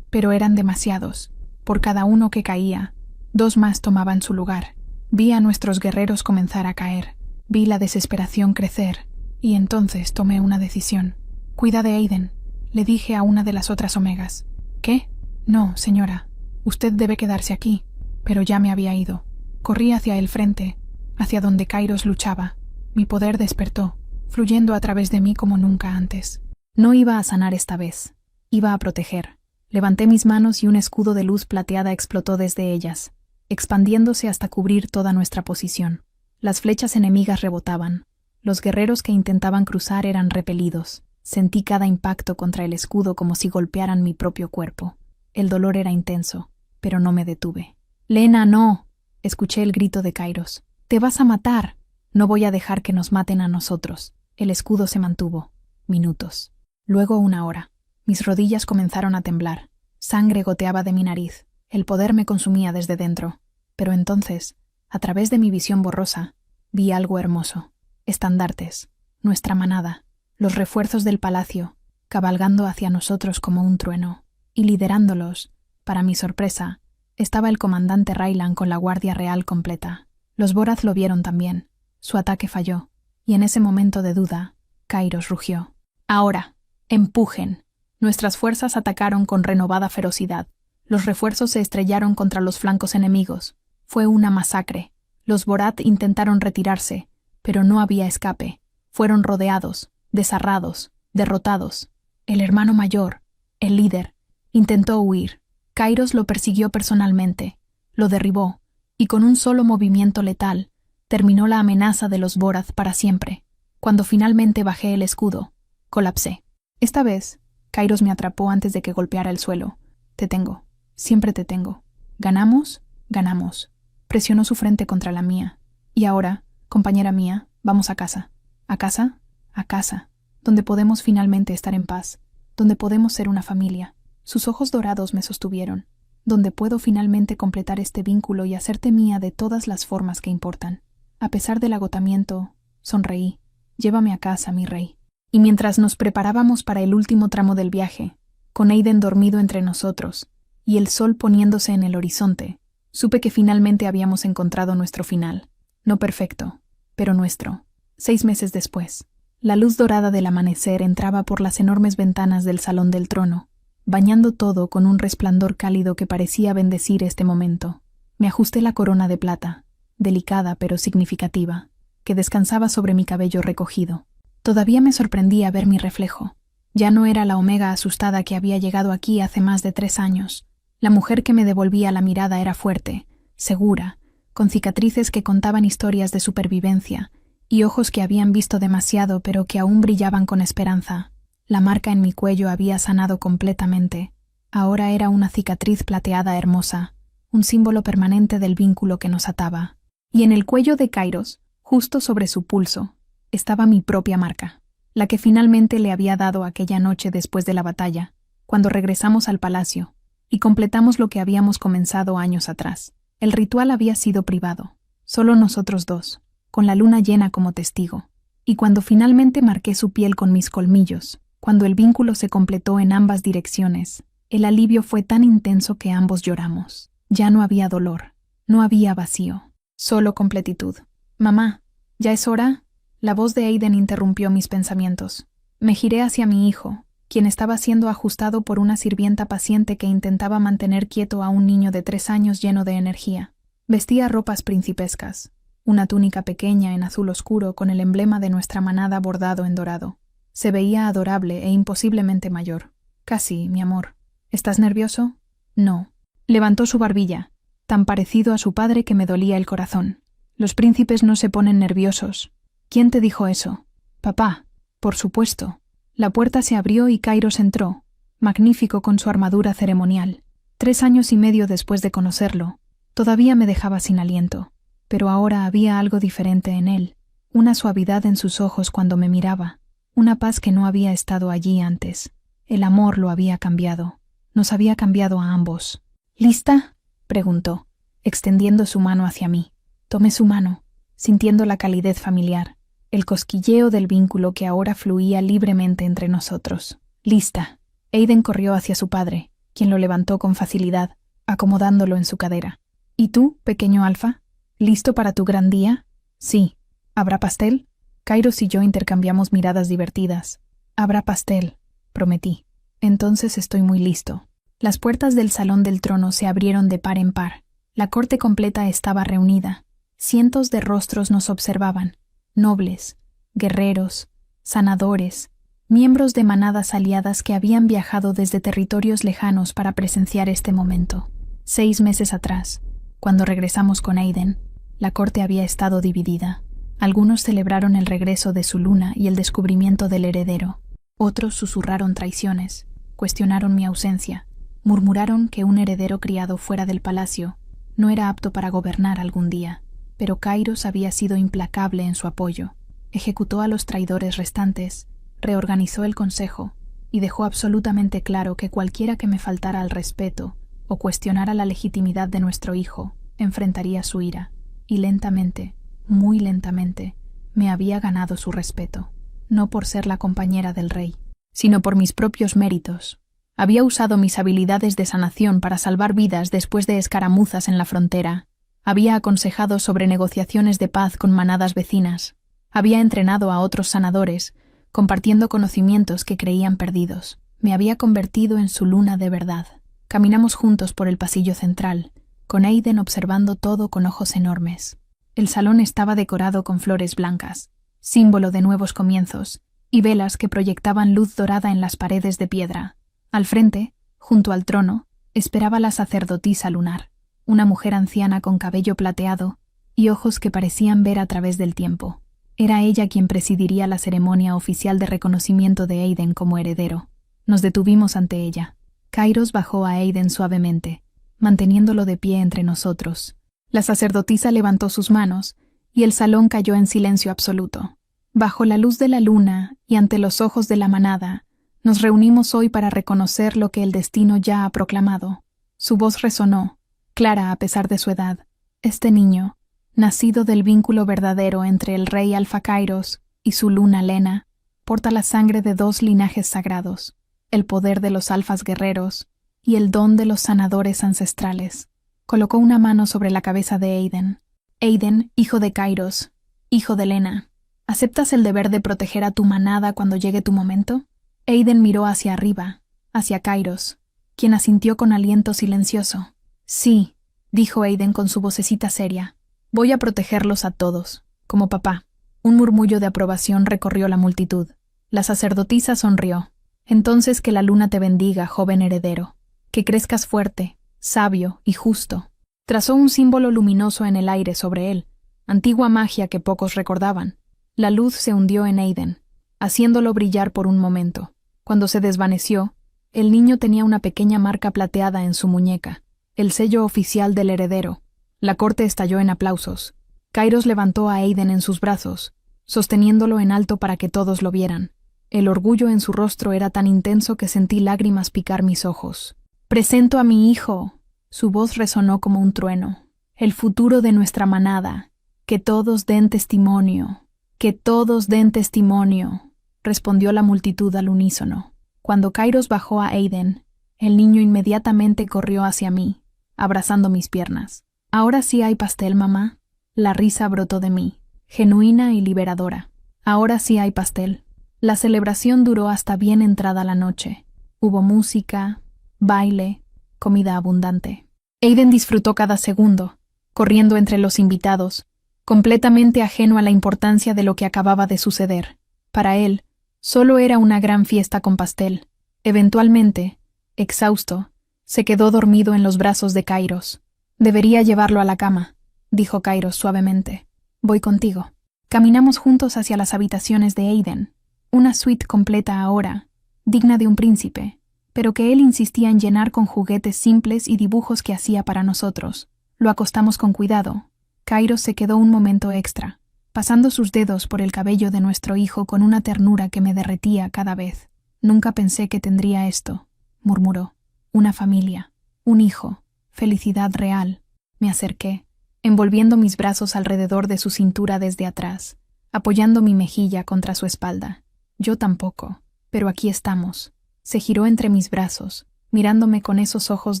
Pero eran demasiados. Por cada uno que caía, 2 más tomaban su lugar. Vi a nuestros guerreros comenzar a caer. Vi la desesperación crecer. Y entonces tomé una decisión. «Cuida de Aiden», le dije a una de las otras omegas. «¿Qué? No, señora. Usted debe quedarse aquí». Pero ya me había ido. Corrí hacia el frente, hacia donde Kairos luchaba. Mi poder despertó, fluyendo a través de mí como nunca antes. No iba a sanar esta vez. Iba a proteger. Levanté mis manos y un escudo de luz plateada explotó desde ellas, expandiéndose hasta cubrir toda nuestra posición. Las flechas enemigas rebotaban. Los guerreros que intentaban cruzar eran repelidos. Sentí cada impacto contra el escudo como si golpearan mi propio cuerpo. El dolor era intenso, pero no me detuve. «Lena, no», escuché el grito de Kairos. «Te vas a matar». No voy a dejar que nos maten a nosotros. El escudo se mantuvo. Minutos. Luego 1 hora. Mis rodillas comenzaron a temblar. Sangre goteaba de mi nariz. El poder me consumía desde dentro. Pero entonces, a través de mi visión borrosa, vi algo hermoso. Estandartes. Nuestra manada. Los refuerzos del palacio, cabalgando hacia nosotros como un trueno. Y liderándolos, para mi sorpresa, estaba el comandante Raylan con la guardia real completa. Los Boraz lo vieron también. Su ataque falló, y en ese momento de duda, Kairos rugió. Ahora, empujen. Nuestras fuerzas atacaron con renovada ferocidad. Los refuerzos se estrellaron contra los flancos enemigos. Fue una masacre. Los Borat intentaron retirarse, pero no había escape. Fueron rodeados, desarrados, derrotados. El hermano mayor, el líder, intentó huir. Kairos lo persiguió personalmente, lo derribó, y con un solo movimiento letal, terminó la amenaza de los Boraz para siempre. Cuando finalmente bajé el escudo, colapsé. Esta vez, Kairos me atrapó antes de que golpeara el suelo. Te tengo, siempre te tengo. ¿Ganamos? Ganamos. Presionó su frente contra la mía. Y ahora, compañera mía, vamos a casa. ¿A casa? A casa, donde podemos finalmente estar en paz, donde podemos ser una familia. Sus ojos dorados me sostuvieron, donde puedo finalmente completar este vínculo y hacerte mía de todas las formas que importan. A pesar del agotamiento, sonreí. Llévame a casa, mi rey. Y mientras nos preparábamos para el último tramo del viaje, con Aiden dormido entre nosotros y el sol poniéndose en el horizonte, supe que finalmente habíamos encontrado nuestro final. No perfecto, pero nuestro. 6 meses después, la luz dorada del amanecer entraba por las enormes ventanas del Salón del Trono, bañando todo con un resplandor cálido que parecía bendecir este momento. Me ajusté la corona de plata, delicada pero significativa, que descansaba sobre mi cabello recogido. Todavía me sorprendía ver mi reflejo. Ya no era la Omega asustada que había llegado aquí hace más de 3 años. La mujer que me devolvía la mirada era fuerte, segura, con cicatrices que contaban historias de supervivencia y ojos que habían visto demasiado pero que aún brillaban con esperanza. La marca en mi cuello había sanado completamente. Ahora era una cicatriz plateada hermosa, un símbolo permanente del vínculo que nos ataba. Y en el cuello de Kairos, justo sobre su pulso, estaba mi propia marca, la que finalmente le había dado aquella noche después de la batalla, cuando regresamos al palacio, y completamos lo que habíamos comenzado años atrás. El ritual había sido privado, solo nosotros dos, con la luna llena como testigo. Y cuando finalmente marqué su piel con mis colmillos, cuando el vínculo se completó en ambas direcciones, el alivio fue tan intenso que ambos lloramos. Ya no había dolor, no había vacío, solo completitud. «Mamá, ¿ya es hora?» La voz de Aiden interrumpió mis pensamientos. Me giré hacia mi hijo, quien estaba siendo ajustado por una sirvienta paciente que intentaba mantener quieto a un niño de 3 años lleno de energía. Vestía ropas principescas, una túnica pequeña en azul oscuro con el emblema de nuestra manada bordado en dorado. Se veía adorable e imposiblemente mayor. «Casi, mi amor. ¿Estás nervioso?» «No». Levantó su barbilla, tan parecido a su padre que me dolía el corazón. «Los príncipes no se ponen nerviosos». «¿Quién te dijo eso?» «Papá, por supuesto». La puerta se abrió y Kairos entró, magnífico con su armadura ceremonial. 3 años y medio después de conocerlo, todavía me dejaba sin aliento, pero ahora había algo diferente en él, una suavidad en sus ojos cuando me miraba, una paz que no había estado allí antes. El amor lo había cambiado, nos había cambiado a ambos. «¿Lista?», preguntó, extendiendo su mano hacia mí. Tomé su mano, sintiendo la calidez familiar, el cosquilleo del vínculo que ahora fluía libremente entre nosotros. «Lista». Aiden corrió hacia su padre, quien lo levantó con facilidad, acomodándolo en su cadera. «¿Y tú, pequeño Alfa? ¿Listo para tu gran día?» «Sí». «¿Habrá pastel?» Kairos y yo intercambiamos miradas divertidas. «Habrá pastel», prometí. «Entonces estoy muy listo». Las puertas del Salón del Trono se abrieron de par en par. La corte completa estaba reunida. Cientos de rostros nos observaban. Nobles, guerreros, sanadores, miembros de manadas aliadas que habían viajado desde territorios lejanos para presenciar este momento. 6 meses atrás, cuando regresamos con Aiden, la corte había estado dividida. Algunos celebraron el regreso de su luna y el descubrimiento del heredero. Otros susurraron traiciones, cuestionaron mi ausencia, murmuraron que un heredero criado fuera del palacio no era apto para gobernar algún día. pero Kairos había sido implacable en su apoyo. Ejecutó a los traidores restantes, reorganizó el consejo y dejó absolutamente claro que cualquiera que me faltara al respeto o cuestionara la legitimidad de nuestro hijo enfrentaría su ira, y lentamente, muy lentamente, me había ganado su respeto, no por ser la compañera del rey, sino por mis propios méritos. Había usado mis habilidades de sanación para salvar vidas después de escaramuzas en la frontera. Había aconsejado sobre negociaciones de paz con manadas vecinas. Había entrenado a otros sanadores, compartiendo conocimientos que creían perdidos. Me había convertido en su luna de verdad. Caminamos juntos por el pasillo central, con Aiden observando todo con ojos enormes. El salón estaba decorado con flores blancas, símbolo de nuevos comienzos, y velas que proyectaban luz dorada en las paredes de piedra. Al frente, junto al trono, esperaba la sacerdotisa lunar, una mujer anciana con cabello plateado y ojos que parecían ver a través del tiempo. Era ella quien presidiría la ceremonia oficial de reconocimiento de Aiden como heredero. Nos detuvimos ante ella. Kairos bajó a Aiden suavemente, manteniéndolo de pie entre nosotros. La sacerdotisa levantó sus manos, y el salón cayó en silencio absoluto. Bajo la luz de la luna y ante los ojos de la manada, nos reunimos hoy para reconocer lo que el destino ya ha proclamado. Su voz resonó, clara a pesar de su edad. Este niño, nacido del vínculo verdadero entre el rey Alfa Kairos y su luna Lena, porta la sangre de dos linajes sagrados, el poder de los alfas guerreros y el don de los sanadores ancestrales. Colocó una mano sobre la cabeza de Aiden. Aiden, hijo de Kairos, hijo de Lena, ¿aceptas el deber de proteger a tu manada cuando llegue tu momento? Aiden miró hacia arriba, hacia Kairos, quien asintió con aliento silencioso. Sí, dijo Aiden con su vocecita seria. Voy a protegerlos a todos, como papá. Un murmullo de aprobación recorrió la multitud. La sacerdotisa sonrió. Entonces que la luna te bendiga, joven heredero. Que crezcas fuerte, sabio y justo. Trazó un símbolo luminoso en el aire sobre él, antigua magia que pocos recordaban. La luz se hundió en Aiden, haciéndolo brillar por un momento. Cuando se desvaneció, el niño tenía una pequeña marca plateada en su muñeca, el sello oficial del heredero. La corte estalló en aplausos. Kairos levantó a Aiden en sus brazos, sosteniéndolo en alto para que todos lo vieran. El orgullo en su rostro era tan intenso que sentí lágrimas picar mis ojos. «Presento a mi hijo», su voz resonó como un trueno, «el futuro de nuestra manada. Que todos den testimonio, que todos den testimonio», respondió la multitud al unísono. Cuando Kairos bajó a Aiden, el niño inmediatamente corrió hacia mí, abrazando mis piernas. «Ahora sí hay pastel, mamá». La risa brotó de mí, genuina y liberadora. «Ahora sí hay pastel». La celebración duró hasta bien entrada la noche. Hubo música, baile, comida abundante. Aiden disfrutó cada segundo, corriendo entre los invitados, completamente ajeno a la importancia de lo que acababa de suceder. Para él, solo era una gran fiesta con pastel. Eventualmente, exhausto, se quedó dormido en los brazos de Kairos. «Debería llevarlo a la cama», dijo Kairos suavemente. «Voy contigo». Caminamos juntos hacia las habitaciones de Aiden, una suite completa ahora, digna de un príncipe, pero que él insistía en llenar con juguetes simples y dibujos que hacía para nosotros. Lo acostamos con cuidado. Kairos se quedó un momento extra, pasando sus dedos por el cabello de nuestro hijo con una ternura que me derretía cada vez. «Nunca pensé que tendría esto», murmuró. «Una familia, un hijo, felicidad real». Me acerqué, envolviendo mis brazos alrededor de su cintura desde atrás, apoyando mi mejilla contra su espalda. «Yo tampoco, pero aquí estamos». Se giró entre mis brazos, mirándome con esos ojos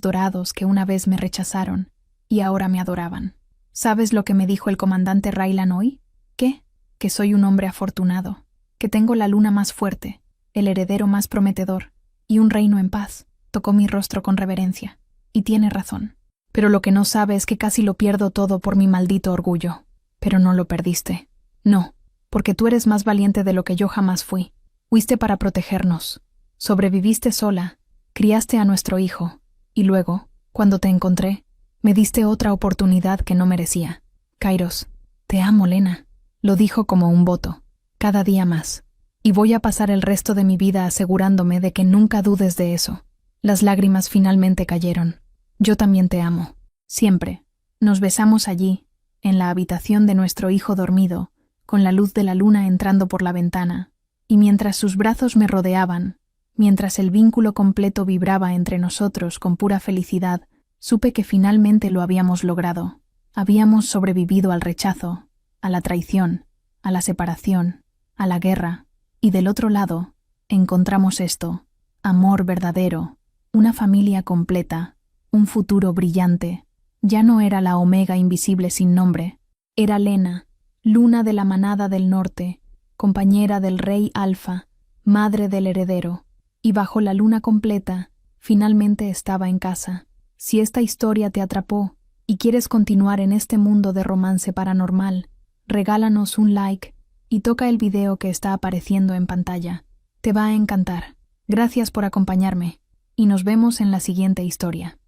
dorados que una vez me rechazaron y ahora me adoraban. «¿Sabes lo que me dijo el comandante Raylan hoy? ¿Qué? Que soy un hombre afortunado, que tengo la luna más fuerte, el heredero más prometedor y un reino en paz». Tocó mi rostro con reverencia. Y tiene razón. Pero lo que no sabe es que casi lo pierdo todo por mi maldito orgullo. Pero no lo perdiste. No, porque tú eres más valiente de lo que yo jamás fui. Huiste para protegernos. Sobreviviste sola, criaste a nuestro hijo, y luego, cuando te encontré, me diste otra oportunidad que no merecía. Kairos, te amo, Lena. Lo dijo como un voto. Cada día más. Y voy a pasar el resto de mi vida asegurándome de que nunca dudes de eso. Las lágrimas finalmente cayeron. Yo también te amo. Siempre. Nos besamos allí, en la habitación de nuestro hijo dormido, con la luz de la luna entrando por la ventana, y mientras sus brazos me rodeaban, mientras el vínculo completo vibraba entre nosotros con pura felicidad, supe que finalmente lo habíamos logrado. Habíamos sobrevivido al rechazo, a la traición, a la separación, a la guerra, y del otro lado, encontramos esto: amor verdadero, una familia completa, un futuro brillante. Ya no era la Omega invisible sin nombre, era Lena, luna de la manada del norte, compañera del rey Alfa, madre del heredero, y bajo la luna completa, finalmente estaba en casa. Si esta historia te atrapó y quieres continuar en este mundo de romance paranormal, regálanos un like y toca el video que está apareciendo en pantalla. Te va a encantar. Gracias por acompañarme y nos vemos en la siguiente historia.